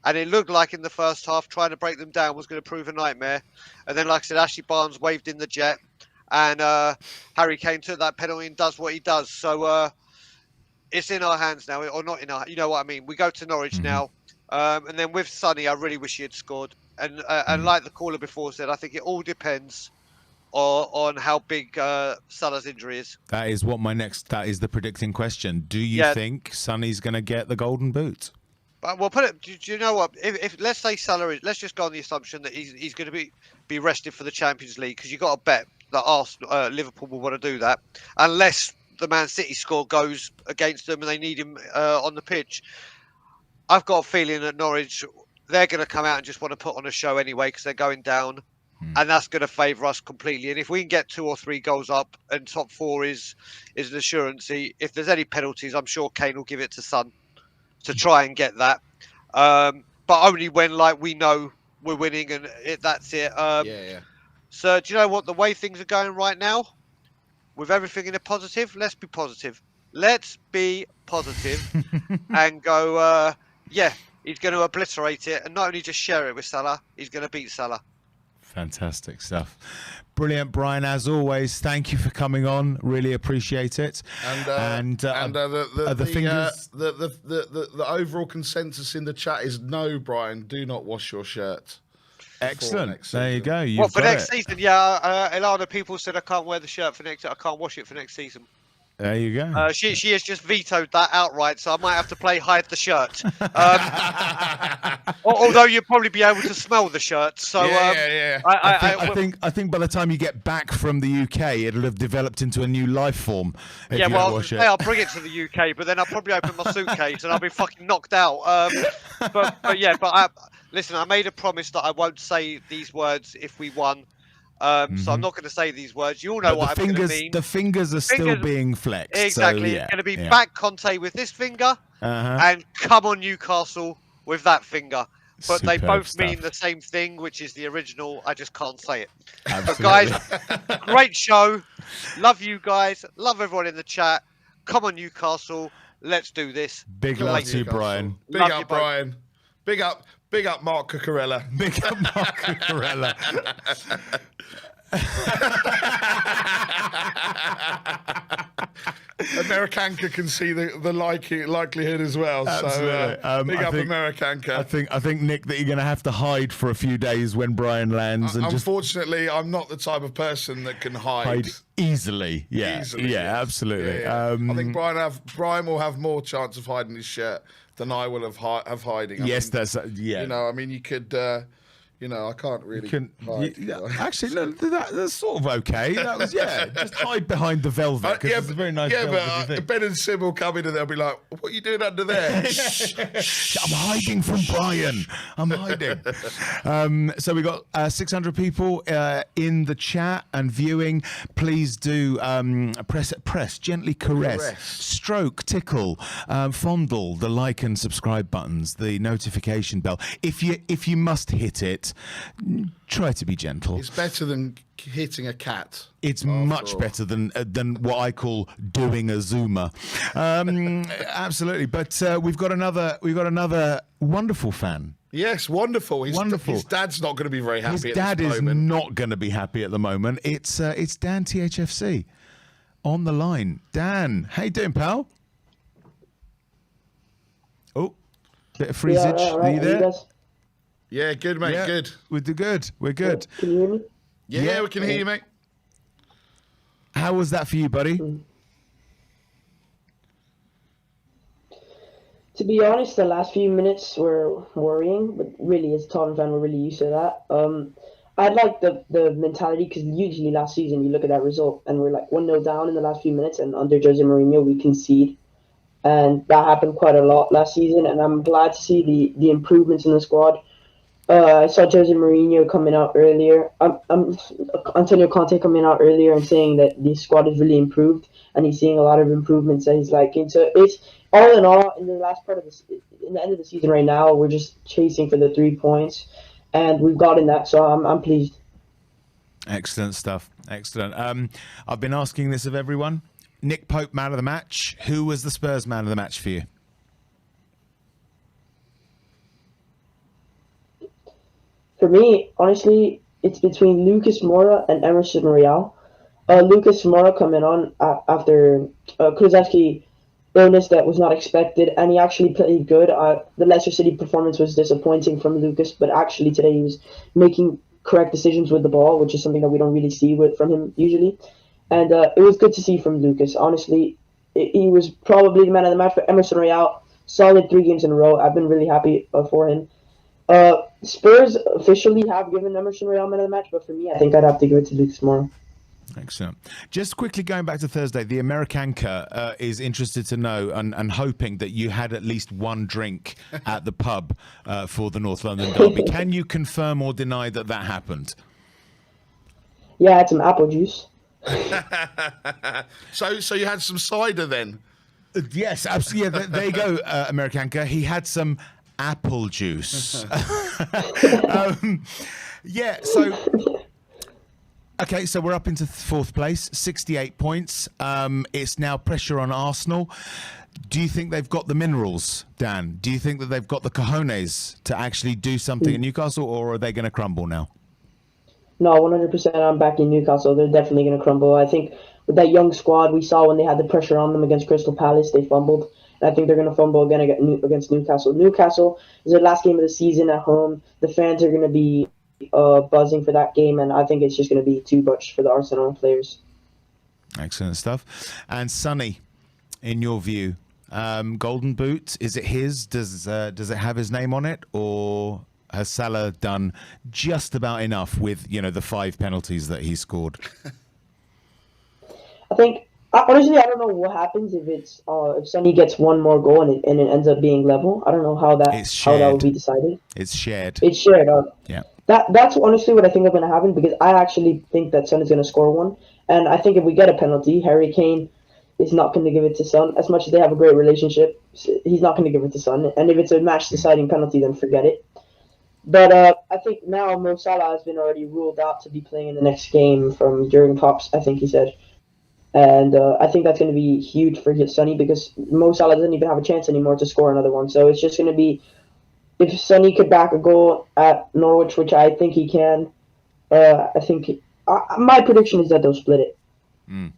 And it looked like in the first half, trying to break them down was going to prove a nightmare. And then, like I said, Ashley Barnes waved in the jet, and Harry Kane took that penalty and does what he does. So it's in our hands now, or not in our. You know what I mean? We go to Norwich now, and then with Sonny, I really wish he had scored. And like the caller before said, I think it all depends on how big Salah's injury is. That is the predicting question. Do you think Sonny's going to get the golden boot? Well, do you know what? If let's say Salah is, let's just go on the assumption that he's going to be rested for the Champions League, because you've got to bet that Arsenal, Liverpool will want to do that, unless the Man City score goes against them and they need him on the pitch. I've got a feeling that Norwich, they're going to come out and just want to put on a show anyway, because they're going down, and that's going to favour us completely. And if we can get 2 or 3 goals up and top 4 is an assurance, if there's any penalties, I'm sure Kane will give it to Son to try and get that, but only when we know we're winning and that's it. So do you know what? The way things are going right now, with everything in a positive, let's be positive. Let's be positive and go, he's going to obliterate it, and not only just share it with Salah, he's going to beat Salah. Fantastic stuff. Brilliant, Brian, as always. Thank you for coming on. Really appreciate it. The overall consensus in the chat is no, Brian, do not wash your shirt. Excellent. There you go. Well, for next season, Ilana, people said I can't wear the shirt for next. I can't wash it for next season. There you go. She has just vetoed that outright, so I might have to play hide the shirt. Although you'd probably be able to smell the shirt. So yeah. I think by the time you get back from the UK, it'll have developed into a new life form. If you don't wash it. I'll bring it to the UK, but then I'll probably open my suitcase and I'll be fucking knocked out. Listen, I made a promise that I won't say these words if we won. So I'm not going to say these words. You all know what I'm going to mean. The fingers are still being flexed. Exactly. So, yeah, it's going to be back Conte with this finger and come on Newcastle with that finger. But they both mean the same thing, which is the original. I just can't say it. But guys, great show. Love you guys. Love everyone in the chat. Come on Newcastle. Let's do this. Big love to you, Brian. Big up, Brian. Big up, Mark Cucurella. Big up, Mark Cucurella. Americanka can see the likelihood as well. Absolutely. So big up Americanka. I think Nick, that you're going to have to hide for a few days when Brian lands. And unfortunately, I'm not the type of person that can hide easily. Yeah, absolutely. Yeah. I think Brian will have more chance of hiding his shirt than I will have hiding. You know, I mean, you could. I can't really. Actually, no, that's sort of okay. That was just hide behind the velvet because it's a very nice velvet thing. Ben and Sim will come in and they'll be like, "What are you doing under there?" I'm hiding from Brian. I'm hiding. So we got 600 people in the chat and viewing. Please do press, gently caress, stroke, tickle, fondle the like and subscribe buttons, the notification bell. If you must hit it, try to be gentle. It's better than hitting a cat. It's much better than what I call doing a Zoomer. Absolutely. But we've got another wonderful fan. Yes, wonderful. His dad's not going to be very happy. His dad is not going to be happy at the moment. It's Dan THFC on the line. Dan, how you doing, pal? Oh, bit of freezage. Are you there? Yeah, good, mate. Good. We're good. We're good. Can you hear me? Yeah, we can hear you, mate. How was that for you, buddy? To be honest, the last few minutes were worrying, but really, as a Tottenham fan, we're really used to that. I like the mentality because usually last season you look at that result and we're like 1-0 down in the last few minutes, and under Jose Mourinho we concede, and that happened quite a lot last season. And I'm glad to see the improvements in the squad. I saw Jose Mourinho coming out earlier. Antonio Conte coming out earlier and saying that the squad has really improved, and he's seeing a lot of improvements that he's liking. So it's all in all, in the last part of in the end of the season right now, we're just chasing for the 3 points, and we've gotten that. So I'm pleased. Excellent stuff. Excellent. I've been asking this of everyone. Nick Pope, man of the match. Who was the Spurs man of the match for you? For me, honestly, it's between Lucas Moura and Emerson Royale. Lucas Moura coming on after Kulusevski illness that was not expected, and he actually played good. The Leicester City performance was disappointing from Lucas, but actually today he was making correct decisions with the ball, which is something that we don't really see from him usually. And it was good to see from Lucas. Honestly, he was probably the man of the match. For Emerson Royale, solid 3 games in a row. I've been really happy for him. Spurs officially have given Emerson Royale man of the match, but for me, I think I'd have to give it to Lucas Moura. Excellent. Just quickly going back to Thursday, the Americanka is interested to know and hoping that you had at least one drink at the pub for the North London derby. Can you confirm or deny that happened? Yeah, I had some apple juice. So you had some cider then? Yes, absolutely. Yeah, there you go, Americanka. He had some apple juice. Okay, so we're up into 4th place, 68 points. It's now pressure on Arsenal. Do you think they've got the minerals, Dan? Do you think that they've got the cojones to actually do something in Newcastle, or are they going to crumble now? No, 100% I'm backing Newcastle. They're definitely going to crumble. I think with that young squad we saw when they had the pressure on them against Crystal Palace, they fumbled. And I think they're going to fumble again against Newcastle. Newcastle is their last game of the season at home. The fans are going to be buzzing for that game, and I think it's just going to be too much for the Arsenal players. Excellent stuff. And Sonny, in your view, Golden Boot, is it his? Does it have his name on it, or has Salah done just about enough with the 5 penalties that he scored? I think honestly, I don't know what happens if Sonny gets one more goal and it ends up being level. I don't know how that will be decided. It's shared. It's shared. Yeah. That's honestly what I think is going to happen, because I actually think that Son is going to score one, and I think if we get a penalty, Harry Kane is not going to give it to Son. As much as they have a great relationship, he's not going to give it to Son. And if it's a match-deciding penalty, then forget it. But I think now Mo Salah has been already ruled out to be playing in the next game from Jurgen Klopp's, I think he said. And I think that's going to be huge for Sonny, because Mo Salah doesn't even have a chance anymore to score another one. So it's just going to be, if Sonny could back a goal at Norwich, which I think he can, I think my prediction is that they'll split it. Mm.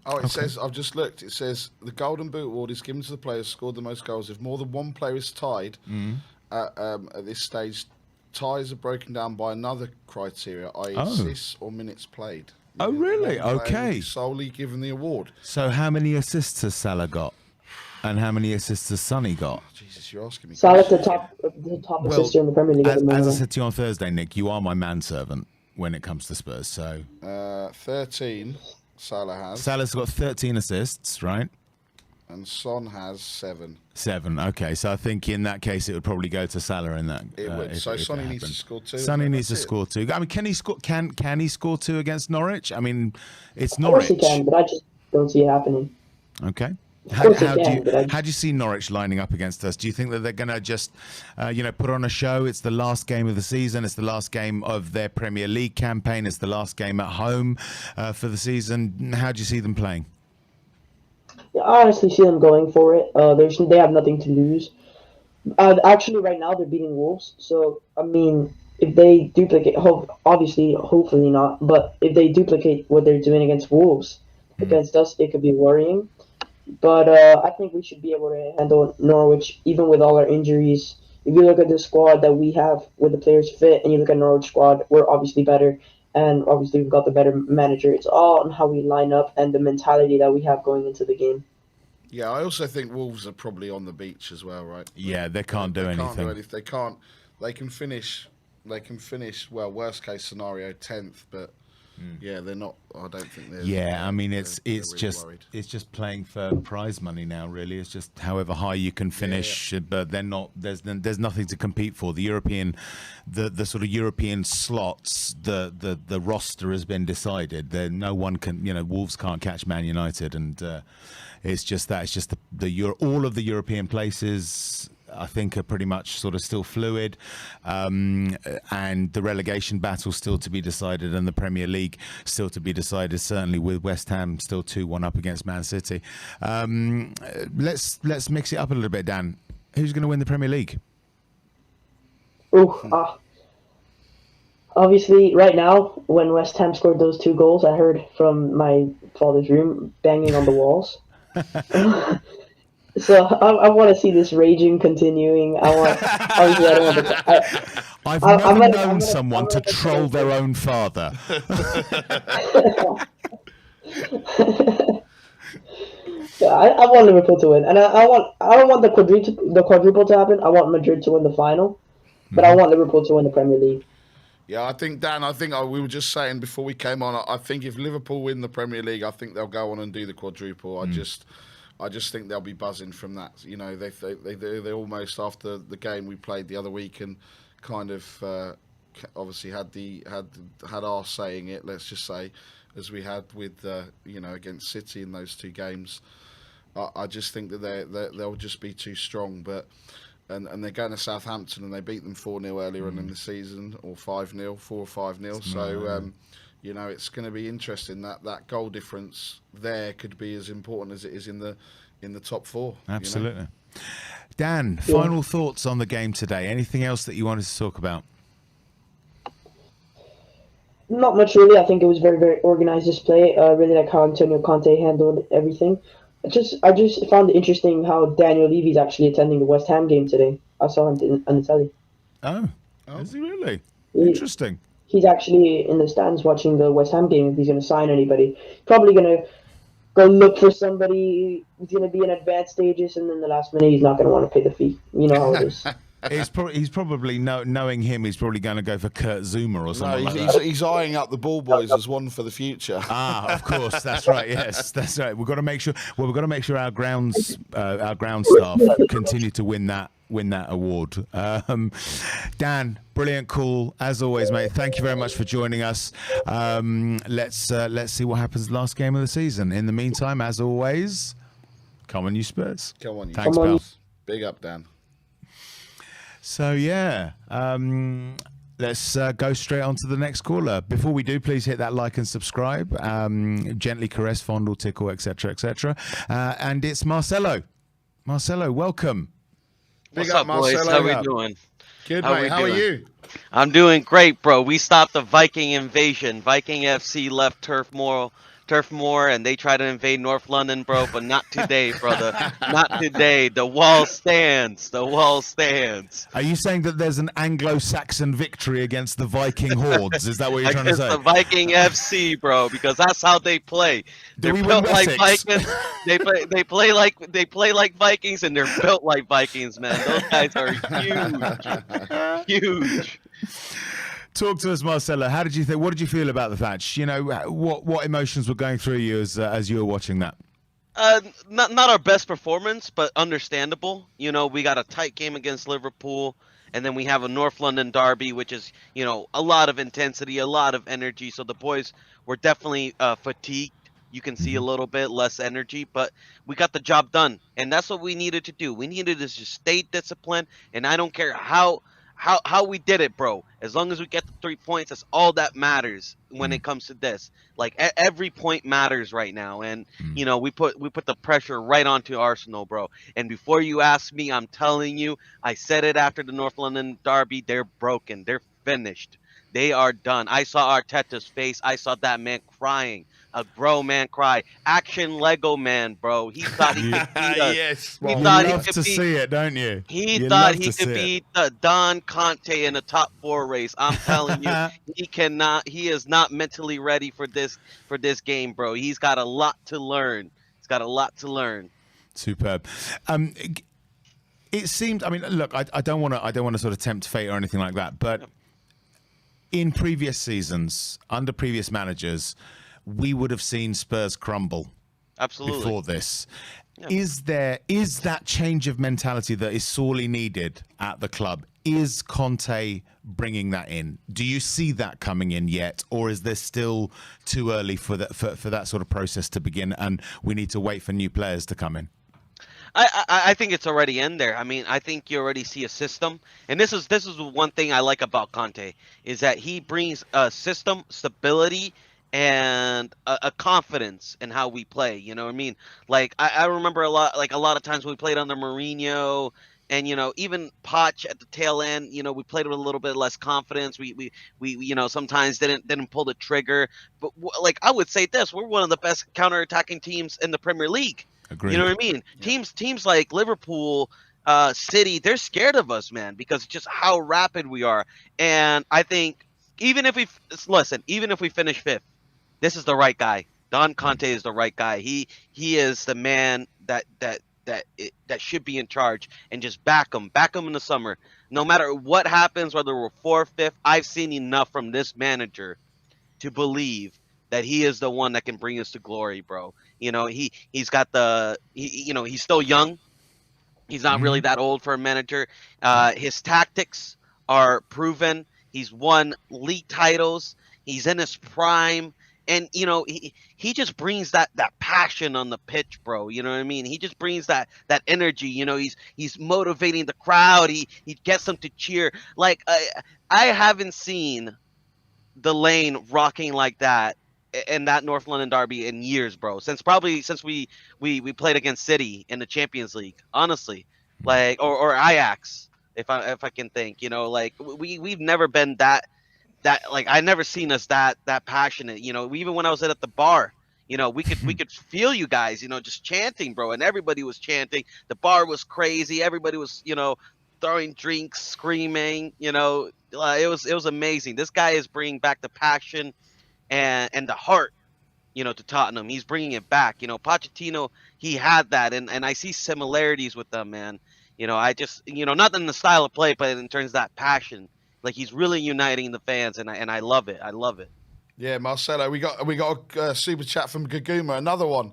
Oh, it says, I've just looked, it says the Golden Boot Award is given to the player who scored the most goals. If more than one player is tied at this stage, ties are broken down by another criteria, i.e. assists or minutes played. Oh, really? Okay. Solely given the award. So how many assists has Salah got? And how many assists has Sonny got? Oh, Jesus, you're asking me. Salah's the top assister in the Premier League. As I said to you on Thursday, Nick, you are my manservant when it comes to Spurs. So 13 Salah has. Salah's got 13 assists, right? And Son has 7. 7. Okay, so I think in that case it would probably go to Salah in that. It would. So Sonny needs to score 2. Sonny needs to score 2. I mean, can he score? Can he score 2 against Norwich? I mean, it's Norwich. Of course he can, but I just don't see it happening. Okay. How do you see Norwich lining up against us? Do you think that they're going to just, put on a show? It's the last game of the season. It's the last game of their Premier League campaign. It's the last game at home for the season. How do you see them playing? I honestly see them going for it. They have nothing to lose. Actually, right now they're beating Wolves. So I mean, if they duplicate, hopefully not. But if they duplicate what they're doing against Wolves, against us, it could be worrying. But I think we should be able to handle Norwich, even with all our injuries. If you look at the squad that we have with the players fit, and you look at Norwich squad, we're obviously better. And obviously we've got the better manager. It's all on how we line up and the mentality that we have going into the game. Yeah, I also think Wolves are probably on the beach as well, right? Yeah, they can't do anything. They can't. They can finish. Well, worst case scenario 10th, but yeah, they're not. I don't think they're. Yeah, I mean it's really just worried. it's just playing for prize money now. Really, it's just however high you can finish, but they're not. There's nothing to compete for. The European, the sort of European slots. The roster has been decided. There, no one can. Wolves can't catch Man United, and it's just that. It's just all of the European places, I think, are pretty much sort of still fluid, and the relegation battle still to be decided, and the Premier League still to be decided, certainly with West Ham still 2-1 up against Man City. Let's mix it up a little bit, Dan. Who's going to win the Premier League? Obviously, right now, when West Ham scored those 2 goals, I heard from my father's room banging on the walls. So I want to see this raging continuing. Obviously, I don't want to. I've never known someone to troll their own father. I want Liverpool to win, and I don't want the quadruple to happen. I want Madrid to win the final, but I want Liverpool to win the Premier League. Yeah, I think, Dan, we were just saying before we came on, I think if Liverpool win the Premier League, I think they'll go on and do the quadruple. I just think they'll be buzzing from that. They almost, after the game we played the other week and kind of obviously had our saying it, let's just say, as we had with against City in those 2 games. I just think that they'll just be too strong. But and they're going to Southampton and they beat them 4-0 earlier on in the season, or 5-0, 4 or 5-0. So. It's going to be interesting that goal difference there could be as important as it is in the top 4. Absolutely. Dan, final thoughts on the game today. Anything else that you wanted to talk about? Not much really. I think it was very, very organized display. Really like how Antonio Conte handled everything. I just found it interesting how Daniel Levy's actually attending the West Ham game today. I saw him on the telly. Oh, is he really? Interesting. He's actually in the stands watching the West Ham game if he's going to sign anybody. Probably going to go look for somebody who's going to be in advanced stages, and then the last minute he's not going to want to pay the fee. You know how it is. He's probably knowing him. He's probably going to go for Kurt Zuma or No, something like that. he's eyeing up the ball boys as one for the future. Ah, of course, that's right. Yes, that's right. We've got to make sure. Well, we've got to make sure our ground staff continue to win that award. Dan, brilliant call as always, mate. Thank you very much for joining us. Let's see what happens last game of the season. In the meantime, as always, come on, you Spurs. Come on, you Thanks, Come on. pal. Big up, Dan. So yeah, let's go straight on to the next caller. Before we do, please hit that like and subscribe. Gently caress, fondle, tickle, etc., etc. And it's Marcelo. Marcelo, welcome. Big What's up, up, boys? Marcelo. How we doing? Good, How mate. we How are doing? you? I'm doing great, bro. We stopped the Viking invasion. Viking FC left Turf Moor, and they try to invade North London, bro. But not today, brother. Not today. The wall stands. The wall stands. Are you saying that there's an Anglo-Saxon victory against the Viking hordes? Is that what you're trying to Against say? the Viking FC, bro, because that's how they play. Do They're we built win like Wessex? Vikings. They play like Vikings, and they're built like Vikings, man. Those guys are huge, huge. Talk to us, Marcelo. How did you think? What did you feel about the match? You know, what emotions were going through you as you were watching that? Not our best performance, but understandable. You know, we got a tight game against Liverpool, and then we have a North London derby, which is, you know, a lot of intensity, a lot of energy. So the boys were definitely fatigued. You can see a little bit less energy, but we got the job done, and that's what we needed to do. We needed to just stay disciplined, and I don't care how we did it, bro. As long as we get the 3 points, that's all that matters when it comes to this. Like every point matters right now, and you know we put the pressure right onto Arsenal, bro. And before you ask me, I'm telling you, I said it after the North London derby. They're broken. They're finished. They are done. I saw Arteta's face. I saw that man crying. A grown man cry. Action Lego man, bro. He thought he could beat us. Yes. He You thought he love could to beat. see it, don't you? He You thought love he to could see it. beat the Don Conte in the top 4 race. I'm telling you, he cannot. He is not mentally ready for this game, bro. He's got a lot to learn. He's got a lot to learn. Superb. It seemed. I mean, look, I don't want to sort of tempt fate or anything like that, but in previous seasons, under previous managers, we would have seen Spurs crumble Absolutely. before this. Yeah. Is that change of mentality that is sorely needed at the club? Is Conte bringing that in? Do you see that coming in yet, or is there still too early for that sort of process to begin, and we need to wait for new players to come in? I think it's already in there. I mean, I think you already see a system, and this is one thing I like about Conte is that he brings a system, stability, and a confidence in how we play. You know what I mean? Like I remember a lot of times we played under Mourinho, and you know even Poch at the tail end. You know we played with a little bit less confidence. We you know sometimes didn't pull the trigger. But like I would say this, we're one of the best counterattacking teams in the Premier League. Agreed. You know what I mean? Yeah. Teams like Liverpool, City, they're scared of us, man, because just how rapid we are. And I think even if we finish 5th, this is the right guy. Don Conte is the right guy. He is the man that should be in charge, and just back him in the summer. No matter what happens, whether we're 4th, 5th, I've seen enough from this manager to believe that he is the one that can bring us to glory, bro. You know, he's got he's still young. He's not really that old for a manager. His tactics are proven. He's won league titles. He's in his prime. And, you know, he just brings that passion on the pitch, bro. You know what I mean? He just brings that energy. You know, he's motivating the crowd. He gets them to cheer. Like, I haven't seen the lane rocking like that in that North London derby in years, bro. Since we played against City in the Champions League, honestly, like or Ajax, if I can think, you know, like we've never been that like I never seen us that passionate. You know, even when I was at the bar, you know, we could feel you guys, you know, just chanting, bro, and everybody was chanting. The bar was crazy. Everybody was, you know, throwing drinks, screaming. You know, it was amazing. This guy is bringing back the passion and the heart to Tottenham. He's bringing it back. Pochettino, he had that, and I see similarities with them, man. I just, not in the style of play, but in terms of that passion. Like, he's really uniting the fans, and I love it. I love it. Yeah, Marcelo, we got a super chat from Gaguma, another one.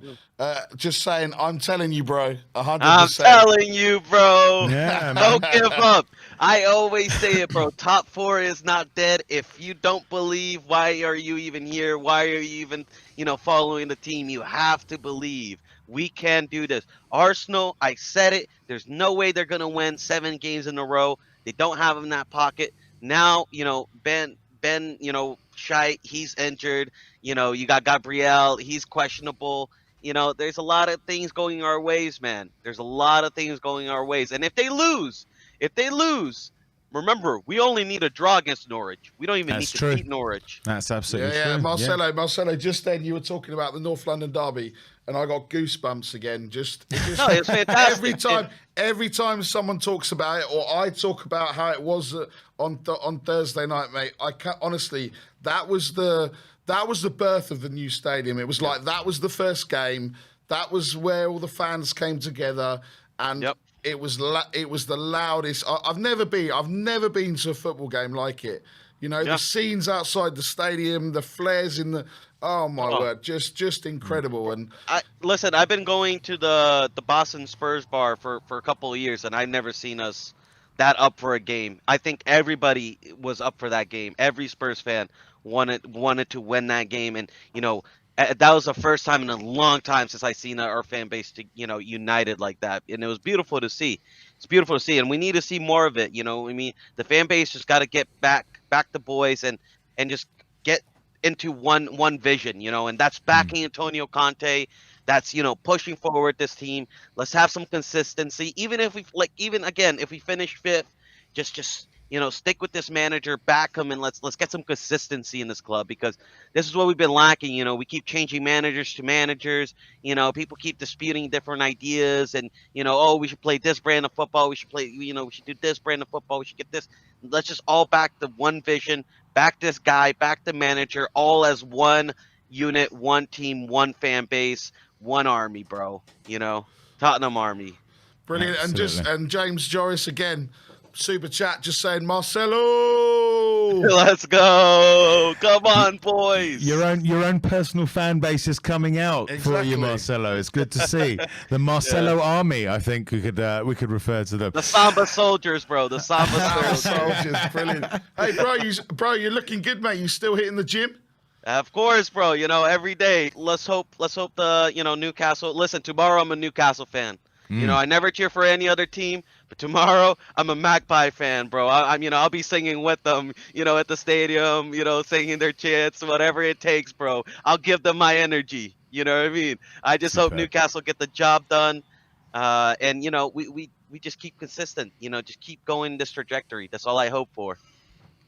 Just saying, I'm telling you, bro, 100%. I'm telling you, bro. Yeah, man. Don't give up. I always say it, bro. Top 4 is not dead. If you don't believe, why are you even here? Why are you even, following the team? You have to believe. We can do this. Arsenal, I said it. There's no way they're going to win 7 games in a row. They don't have him in that pocket. Now, Ben, Shite, he's injured. You got Gabriel, he's questionable. There's a lot of things going our ways, man. There's a lot of things going our ways. And if they lose, remember, we only need a draw against Norwich. We don't even need to beat Norwich. That's absolutely true. Yeah, Marcelo, just then you were talking about the North London derby, and I got goosebumps again. No, it's fantastic. Every time someone talks about it, or I talk about how it was on Thursday night, mate, I can't honestly. That was the birth of the new stadium. It was like that was the first game. That was where all the fans came together, and it was the loudest. I've never been to a football game like it. The scenes outside the stadium, the flares in the. Oh my word, just incredible. And listen, I've been going to the Boston Spurs bar for a couple of years, and I've never seen us that up for a game. I think everybody was up for that game. Every Spurs fan wanted to win that game, and that was the first time in a long time since I seen our fan base united like that, and it was beautiful to see. It's beautiful to see, and we need to see more of it. The fan base just got to get back the boys and just get into one vision, and that's backing Antonio Conte. That's pushing forward this team. Let's have some consistency. Even if if we finish 5th, just stick with this manager, back him, and let's get some consistency in this club, because this is what we've been lacking. We keep changing managers to managers. People keep disputing different ideas, and we should play this brand of football. We should play. We should do this brand of football. We should get this. Let's just all back the one vision, back this guy, back the manager, all as one unit, one team, one fan base, one army, bro. Tottenham army. Brilliant. Absolutely. And James Joris again. Super chat just saying, Marcelo, let's go, come on, boys. Your own personal fan base is coming out for you, Marcelo. It's good to see the Marcelo army. I think we could refer to them, the Samba soldiers, bro. The Samba soldiers. Brilliant. Hey, bro, you're looking good, mate. You still hitting the gym? Of course, bro. Every day. Let's hope the Newcastle. Listen, tomorrow I'm a Newcastle fan. I never cheer for any other team, but tomorrow I'm a Magpie fan, bro. I'll be singing with them, at the stadium, singing their chants, whatever it takes, bro. I'll give them my energy. You know what I mean? I just hope Newcastle get the job done, and we just keep consistent. Just keep going this trajectory. That's all I hope for.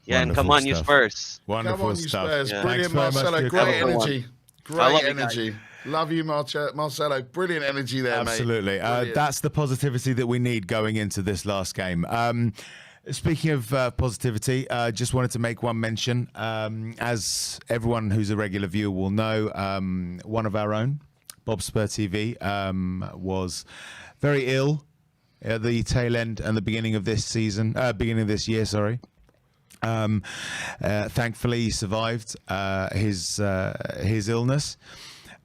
Yeah, wonderful and come on, stuff. you Spurs. Wonderful come on, you stuff. Spurs. Yeah. Brilliant, Marcelo. Great energy. Great energy. You Love you, Marcelo. Brilliant energy there, Absolutely. mate. Absolutely. That's the positivity that we need going into this last game. Speaking of positivity, just wanted to make one mention. As everyone who's a regular viewer will know, one of our own, Bob Spur TV, was very ill at the tail end and the beginning of this year. Sorry. Thankfully, he survived his illness.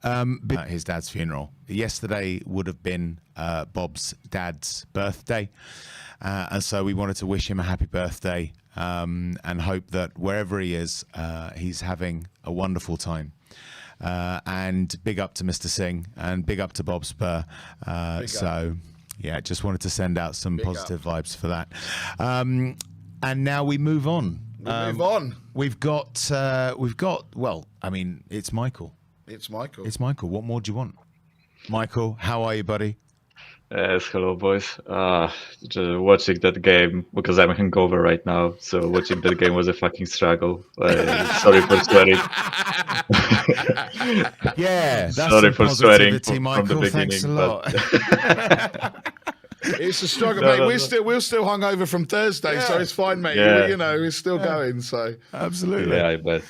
His dad's funeral. Yesterday would have been Bob's dad's birthday, and so we wanted to wish him a happy birthday and hope that wherever he is, he's having a wonderful time. And big up to Mr. Singh and big up to Bob Spur. Just wanted to send out some positive vibes for that. And now we move on. We've got. Well, I mean, it's Michael. It's Michael. What more do you want? Michael, how are you, buddy? Yes, hello, boys. Just watching that game, because I'm hungover right now, so watching that game was a fucking struggle. Sorry for swearing. Yeah, that's sorry for swearing from the beginning. Thanks a lot. It's a struggle, mate. We're still hungover from Thursday, so it's fine, mate. Yeah. We're still going. So absolutely, yeah, I bet.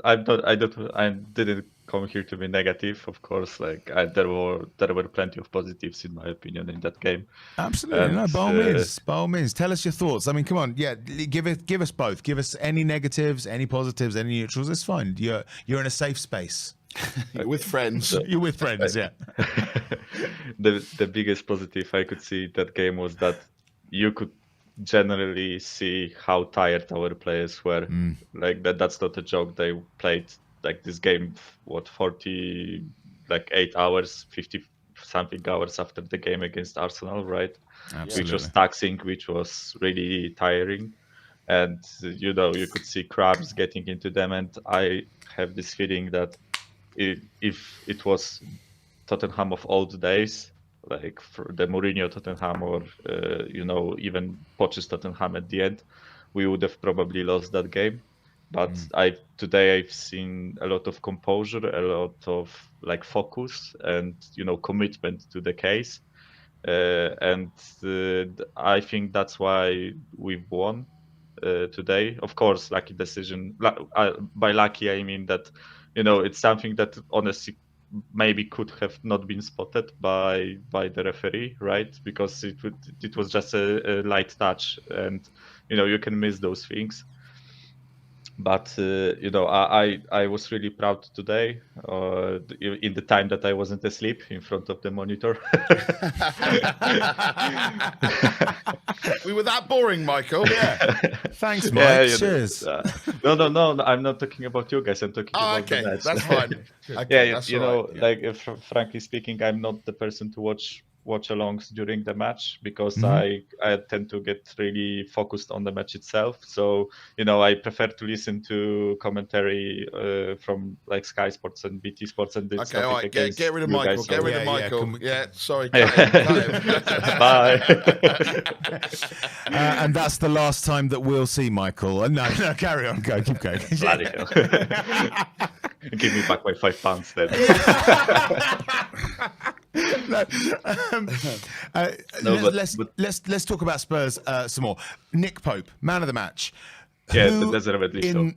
I didn't come here to be negative. Of course, like there were plenty of positives in my opinion in that game. Absolutely, And no. By all means, tell us your thoughts. I mean, come on, yeah, give us both. Give us any negatives, any positives, any neutrals. It's fine. You're in a safe space. You're with friends. You're with friends, yeah. The biggest positive I could see that game was that you could generally see how tired our players were. Like that's not a joke. They played like this game 8 hours, 50 something hours after the game against Arsenal, right? Absolutely. Which was taxing, which was really tiring. And you could see crabs getting into them, and I have this feeling that if it was Tottenham of old days, like for the Mourinho Tottenham or even Poch's Tottenham at the end, we would have probably lost that game. But today I've seen a lot of composure, a lot of like focus and commitment to the case, and I think that's why we've won today. Of course, lucky decision. By lucky, I mean that it's something that honestly maybe could have not been spotted by the referee, right? Because it was just a light touch, and you can miss those things. But I was really proud today in the time that I wasn't asleep in front of the monitor. We were that boring, Michael. Yeah. Thanks, Mike. Cheers. No, I'm not talking about you guys. I'm talking about the match. That's fine. Okay, that's right. Like frankly speaking, I'm not the person to watch alongs during the match because I tend to get really focused on the match itself. So I prefer to listen to commentary from like Sky Sports and BT Sports and okay, all right, get rid of Michael. Get rid of Michael. Yeah, sorry. Bye. And that's the last time that we'll see Michael. No, carry on. Keep going. Bloody hell. Give me back my £5 then. Let's talk about Spurs some more. Nick Pope, man of the match. Yeah, deservedly so.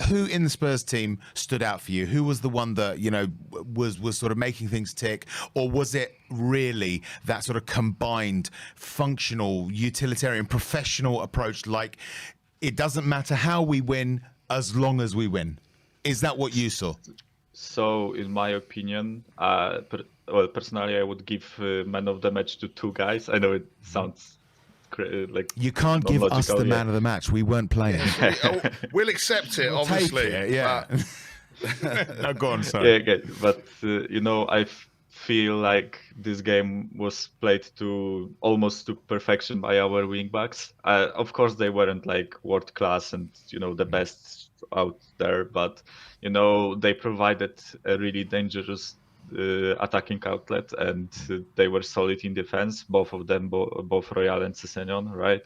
Who in the Spurs team stood out for you? Who was the one that was sort of making things tick, or was it really that sort of combined, functional, utilitarian, professional approach? Like, it doesn't matter how we win as long as we win. Is that what you saw? So, in my opinion, personally, I would give man of the match to two guys. I know it sounds like you can't give us the man of the match. We weren't playing. We'll accept it, obviously. Take it, yeah. No, go on, sorry. Yeah, okay. But I feel like this game was played almost to perfection by our wing backs. Of course, they weren't like world class and the best out there, but they provided a really dangerous attacking outlet, and they were solid in defense, both of them, both Royale and Sessegnon, right?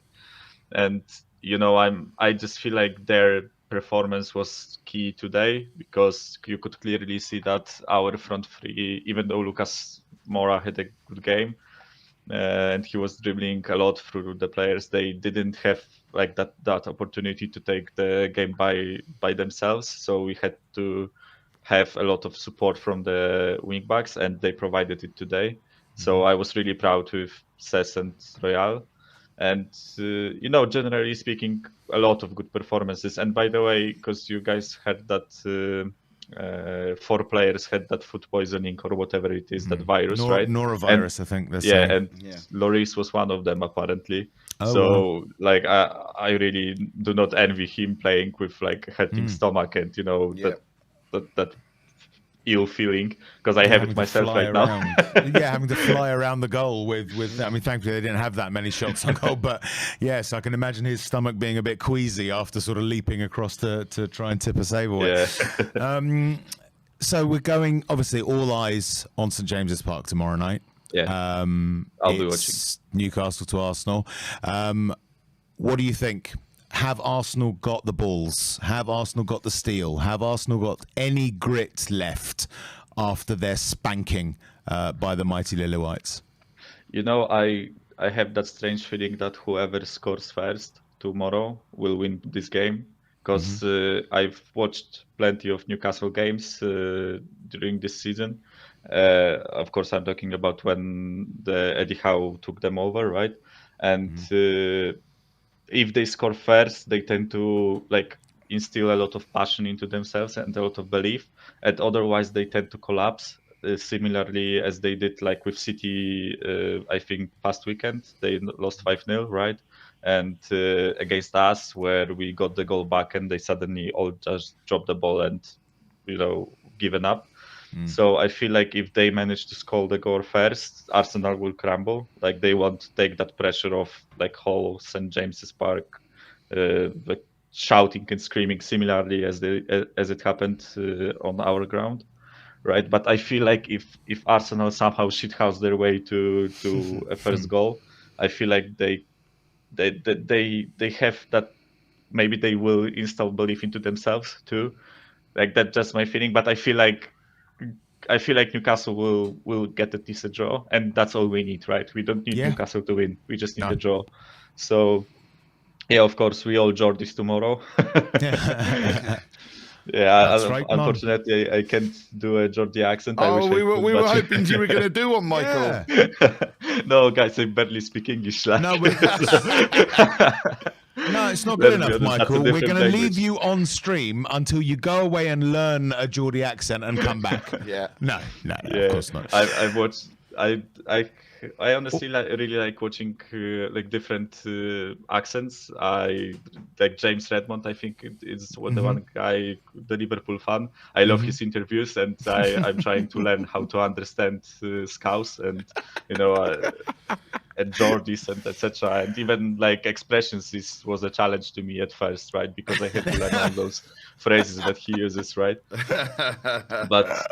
And I just feel like their performance was key today, because you could clearly see that our front three, even though Lucas Moura had a good game and he was dribbling a lot through the players, they didn't have like that opportunity to take the game by themselves. So we had to have a lot of support from the wing backs, and they provided it today. So I was really proud with Cess and Royale. And generally speaking, a lot of good performances. And by the way, because you guys had that 4 players had that food poisoning or whatever it is, that virus, right? Norovirus, I think. Lloris was one of them apparently. Oh, so wow. like I really do not envy him playing with like hurting stomach and that ill feeling, because I have it myself right now. Having to fly around the goal with I mean, thankfully they didn't have that many shots on goal, but yes, I can imagine his stomach being a bit queasy after sort of leaping across to try and tip a save away. Yeah. So we're going, obviously, all eyes on St James's Park tomorrow night. Yeah. I'll be watching. Newcastle to Arsenal. What do you think? Have Arsenal got the balls? Have Arsenal got the steel? Have Arsenal got any grit left after their spanking by the mighty Lily Whites? I have that strange feeling that whoever scores first tomorrow will win this game, because I've watched plenty of Newcastle games during this season. Of course, I'm talking about when the Eddie Howe took them over, right? And if they score first, they tend to like instill a lot of passion into themselves and a lot of belief, and otherwise they tend to collapse. Similarly, as they did like with City, I think past weekend they lost 5-0, right? And against us, where we got the goal back, and they suddenly all just dropped the ball and given up. So I feel like if they manage to score the goal first, Arsenal will crumble. Like they won't take that pressure off like whole St James's Park, like shouting and screaming similarly as it happened on our ground, right? But I feel like if Arsenal somehow shithouse their way to a first goal, I feel like they have that. Maybe they will instill belief into themselves too. Like that's just my feeling. But I feel like Newcastle will get a decent draw, and that's all we need, right? We don't need Newcastle to win. We just need a draw. So, yeah, of course, we all Geordies tomorrow. Yeah, right, unfortunately, I can't do a Geordie accent. We were hoping you were going to do one, Michael. No, guys, I barely speak English. No, no, it's not good enough, Michael. We're going to leave you on stream until you go away and learn a Geordie accent and come back. No, of course not. I've watched. I honestly really like watching like different accents. I like James Redmond. I think is the one guy, the Liverpool fan. I love his interviews, and I'm trying to learn how to understand Scouse and and Geordies and etc. And even like expressions. This was a challenge to me at first, right? Because I had to learn all those phrases that he uses, right? But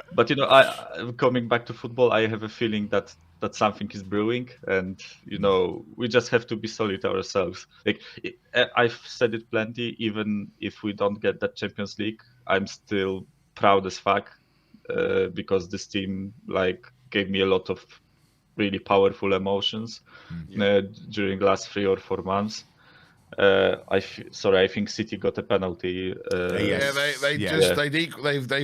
coming back to football, I have a feeling that something is brewing, and we just have to be solid ourselves. Like I've said it plenty. Even if we don't get that Champions League, I'm still proud as fuck because this team like gave me a lot of really powerful emotions during the last 3 or 4 months. I think City got a penalty. They've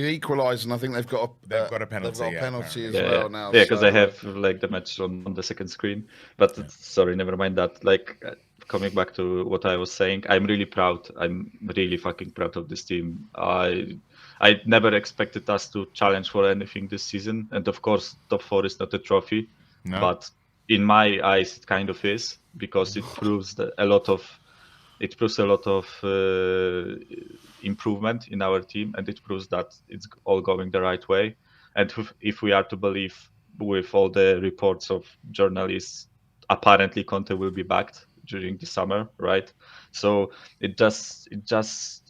equalised, and I think they've got a penalty. As well now. Yeah, because I have like the match on the second screen. But sorry, never mind that. Like coming back to what I was saying, I'm really proud. I'm really fucking proud of this team. I never expected us to challenge for anything this season, and of course, top 4 is not a trophy, but in my eyes, it kind of is, because it proves a lot of improvement in our team, and it proves that it's all going the right way. And if we are to believe with all the reports of journalists, apparently Conte will be backed during the summer, right? So it just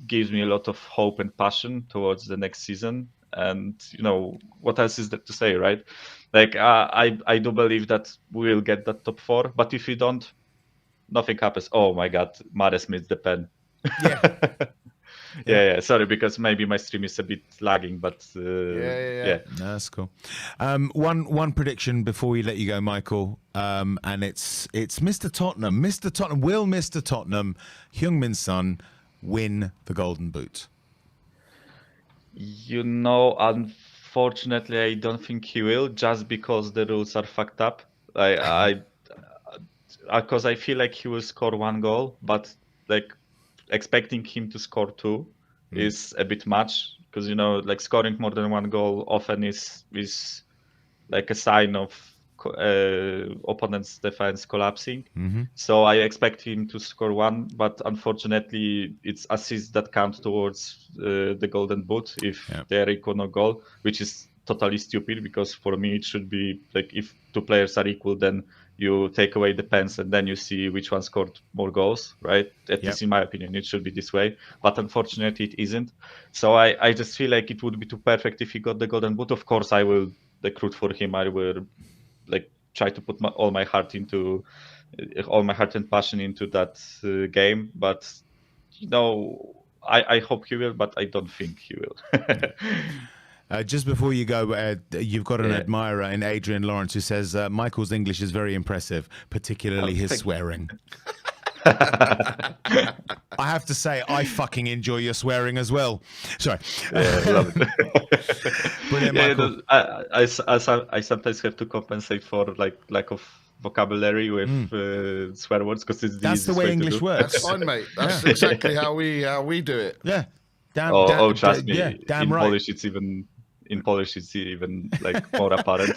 gives me a lot of hope and passion towards the next season. And what else is there to say, right? Like I do believe that we will get that top 4, but if we don't, nothing happens. Oh my God, Mahrez missed the pen. Yeah. Sorry, because maybe my stream is a bit lagging, but yeah. No, that's cool. One prediction before we let you go, Michael, and it's Mr. Tottenham. Mr. Tottenham, will Mr. Tottenham, Heung-min Son, win the Golden Boot? Unfortunately, I don't think he will, just because the rules are fucked up. Because I feel like he will score 1 goal, but like expecting him to score 2 is a bit much, because like scoring more than 1 goal often is like a sign of opponent's defense collapsing. So I expect him to score 1, but unfortunately it's assists that count towards the Golden Boot if they are equal on goal, which is totally stupid, because for me it should be like if 2 players are equal, then you take away the pens and then you see which one scored more goals, right? At least in my opinion, it should be this way. But unfortunately, it isn't. So I just feel like it would be too perfect if he got the Golden Boot. Of course, I will recruit for him. I will like try to put all my heart and passion into that game. But I hope he will, but I don't think he will. Just before you go, you've got an admirer in Adrian Lawrence who says Michael's English is very impressive, particularly his swearing. I have to say, I fucking enjoy your swearing as well. Sorry. Yeah, I love it. Brilliant, Yeah, Michael. I sometimes have to compensate for like lack of vocabulary with swear words because it's the That's the easiest way to English do. works. That's fine, mate. That's exactly how we do it. Yeah. Trust me. Yeah, damn in right. Polish, it's even like more apparent.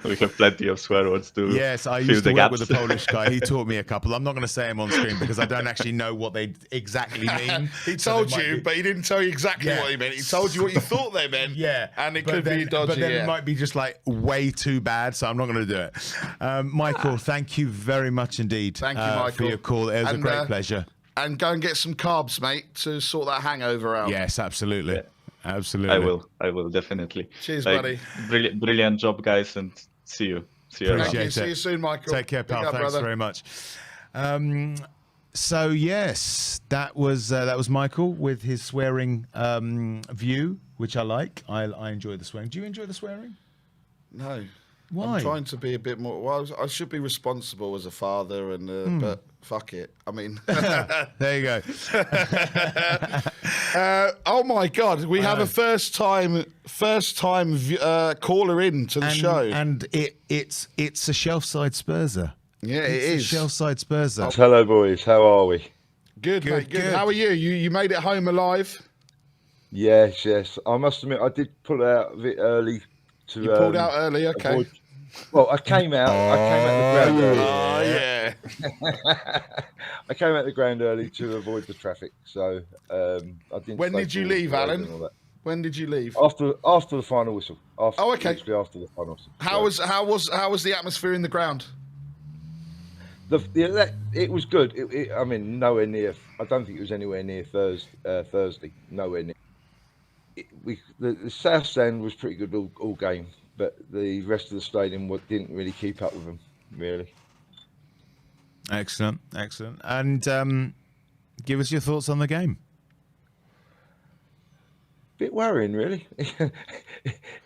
We have plenty of swear words to Yes, I fill used to the work gaps. with a Polish guy. He taught me a couple. I'm not going to say them on screen because I don't actually know what they exactly mean. He So told they might you, be- but he didn't tell you exactly Yeah. what he meant. He told you what you thought they meant. Yeah, And it but could then, be dodgy. But then yeah. it might be just like way too bad, so I'm not going to do it. Michael, thank you very much indeed. Thank you, Michael. For your call. It was a And, great pleasure. And go and get some carbs, mate, to sort that hangover out. Yes, absolutely. Absolutely. I will definitely. Cheers, Like, buddy. Brilliant job, guys, and see you around. Thank you. Appreciate See it. you soon, Michael. Take care, Big pal. up, Thanks brother. very much. So yes, that was Michael with his swearing view, which I like. I enjoy the swearing. Do you enjoy the swearing? No. Why? I'm trying to be a bit more. Well, I should be responsible as a father, and but fuck it. I mean, There you go. oh my God, we have a first time caller in to the show. And it's a shelf-side Spurser. Yeah, it It's a is. shelf-side Spurser. Hello, boys. How are we? Good, Good, mate. Good. good. How are you? You made it home alive. Yes. I must admit, I did pull out a bit early. You pulled out early. Okay. avoid- Well, I came out the ground early. Oh yeah. I came out the ground early to avoid the traffic, so I didn't. When stay did you towards leave, the road Alan? and all that. When did you leave? After the final whistle. After, Oh, okay. literally after the final whistle. How was the atmosphere in the ground? It was good. I mean, nowhere near. I don't think it was anywhere near Thursday. Nowhere near. The south stand was pretty good all game, but the rest of the stadium didn't really keep up with them. Really. Excellent. And give us your thoughts on the game. Bit worrying, really.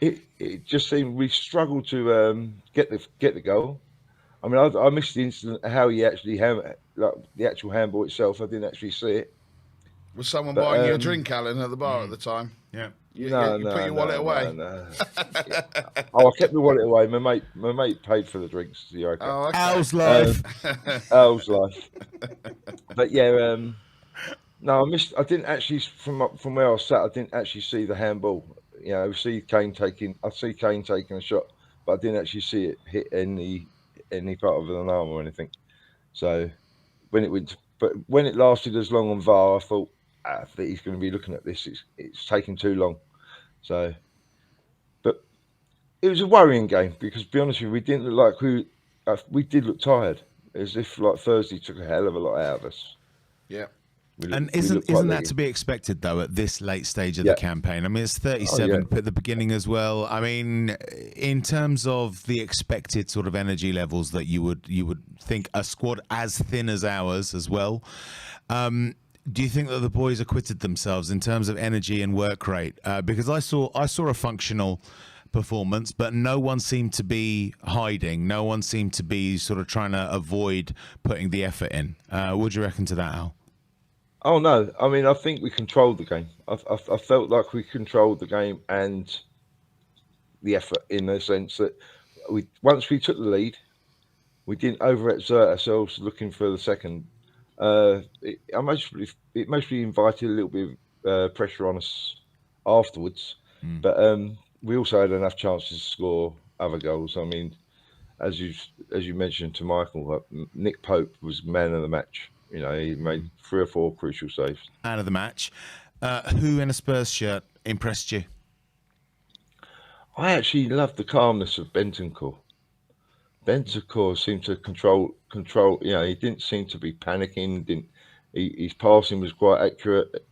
It just seemed we struggled to get the goal. I mean, I missed the incident how he actually like the actual handball itself. I didn't actually see it. Was someone But, buying you a drink, Alan, at the bar at the time? Yeah. You No, put your wallet away. No. Oh, I kept my wallet away. My mate paid for the drinks. Yeah, okay. Oh, okay. Al's life. Al's life. But yeah, no, I didn't actually from where I was sat. I didn't actually see the handball. You know, I see Kane taking a shot, but I didn't actually see it hit any part of an arm or anything. So when it lasted as long on VAR, I thought that he's going to be looking at this. It's taking too long. So, but it was a worrying game because, to be honest with you, we didn't look like we did look tired, as if like Thursday took a hell of a lot out of us. Yeah. And We isn't looked quite that leggy. to be expected though at this late stage of Yeah. the campaign? I mean, it's 37 at the beginning as well. I mean, in terms of the expected sort of energy levels that you would think a squad as thin as ours as well. Do you think that the boys acquitted themselves in terms of energy and work rate? Because I saw a functional performance, but no one seemed to be hiding. No one seemed to be sort of trying to avoid putting the effort in. What do you reckon to that, Al? Oh no! I mean, I think we controlled the game. I felt like we controlled the game and the effort in the sense that once we took the lead, we didn't overexert ourselves looking for the second. It mostly invited a little bit of pressure on us afterwards, but we also had enough chances to score other goals. I mean, as you mentioned to Michael, Nick Pope was man of the match. You know, he made 3 or 4 crucial saves. Out of the match. Who in a Spurs shirt impressed you? I actually loved the calmness of Bentancur. Bentancur seemed to control. You know, he didn't seem to be panicking. His passing was quite accurate.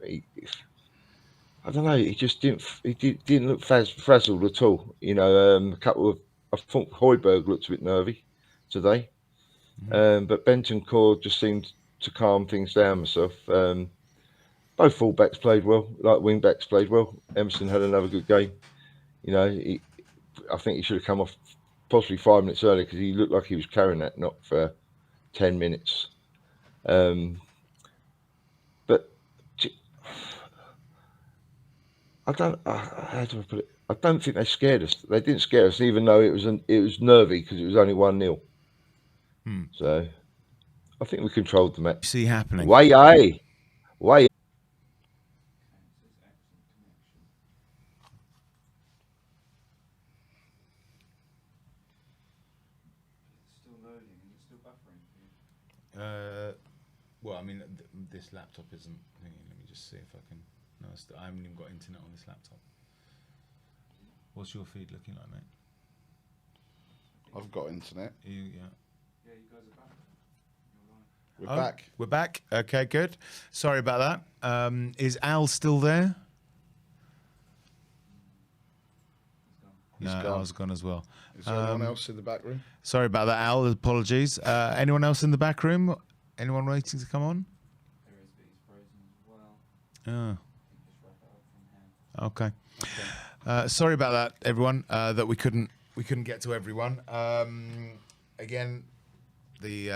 I don't know. He just didn't. He didn't look frazzled at all. You know, I thought Højbjerg looked a bit nervy today. But Bentancur just seemed to calm things down myself. Both fullbacks played well, like wing backs played well. Emerson had another good game. You know, I think he should have come off possibly 5 minutes earlier because he looked like he was carrying that knock for 10 minutes. I don't. How do I put it? I don't think they scared us. They didn't scare us, even though it was nervy because it was only 1-0. So I think we controlled the match. See happening. Way. Well, I mean, this laptop isn't. Let me just see if I can. No, I haven't even got internet on this laptop. What's your feed looking like, mate? I've got internet. Yeah. Yeah, you guys are back. We're back. We're back. Okay, good. Sorry about that. Is Al still there? He's No, gone. Al's gone as well. Is there anyone else in the back room? Sorry about that, Al. Apologies. Anyone else in the back room? Anyone waiting to come on? There is, but he's frozen as well. Oh. Okay. Sorry about that, everyone. That we couldn't get to everyone. Again, the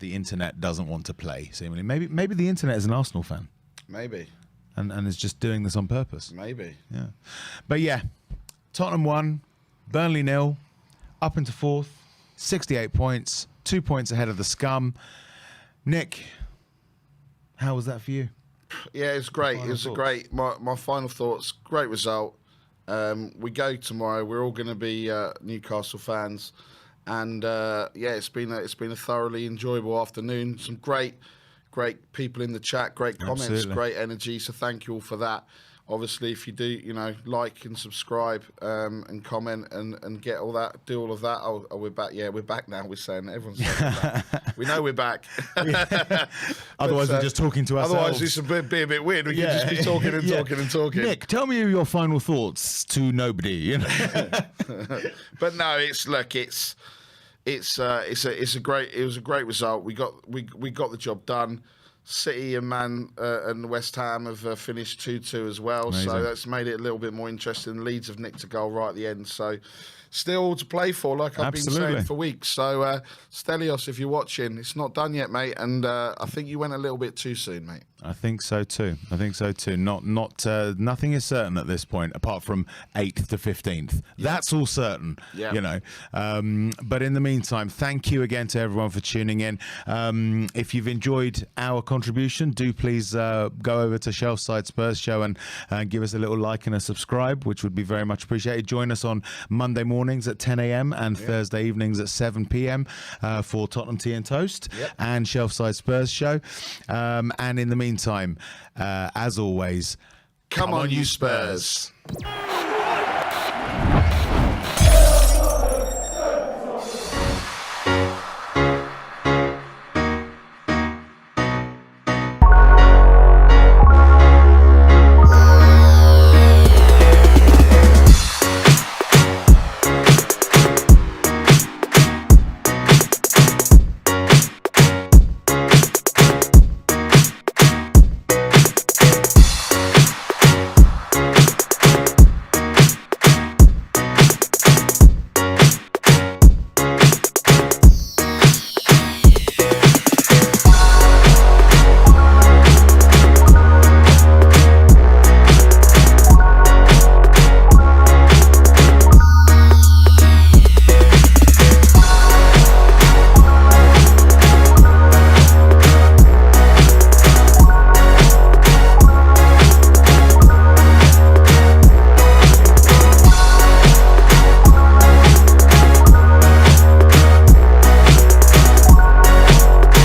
internet doesn't want to play. Seemingly, maybe the internet is an Arsenal fan, Maybe. and is just doing this on purpose. Maybe. Yeah, but yeah, Tottenham 1, Burnley 0, up into 4th, 68 points, 2 points ahead of the scum. Nick, how was that for you? Yeah, it's great. It Final was a thoughts? great. My final thoughts. Great result. We go tomorrow. We're all going to be Newcastle fans, and yeah, it's been a thoroughly enjoyable afternoon. Some great people in the chat. Great comments. Absolutely. Great energy. So thank you all for that. Obviously, if you do, like and subscribe and comment and get all that, do all of that. Oh, we're back. Yeah, we're back now. We're saying everyone's saying we're back. We know we're back. Otherwise, we're just talking to ourselves. Otherwise, it's be a bit weird. We can just be talking and Yeah. talking and talking. Nick, tell me your final thoughts to nobody. You know? But no, it was a great result. We got the job done. City and West Ham have finished 2-2 as well. Amazing. So that's made it a little bit more interesting. Leeds have nicked a goal right at the end. So still all to play for, like I've been Absolutely. saying for weeks. So Stelios, if you're watching, it's not done yet, mate. And I think you went a little bit too soon, mate. I think so too. Nothing is certain at this point, apart from 8th to 15th. That's all certain. Yeah. You know. But in the meantime, thank you again to everyone for tuning in. If you've enjoyed our contribution, do please go over to Shelfside Spurs Show and give us a little like and a subscribe, which would be very much appreciated. Join us on Monday mornings at 10 a.m. and Thursday evenings at 7 p.m. For Tottenham Tea and Toast and Shelfside Spurs Show. And in the meantime, as always, Come on, you Spurs.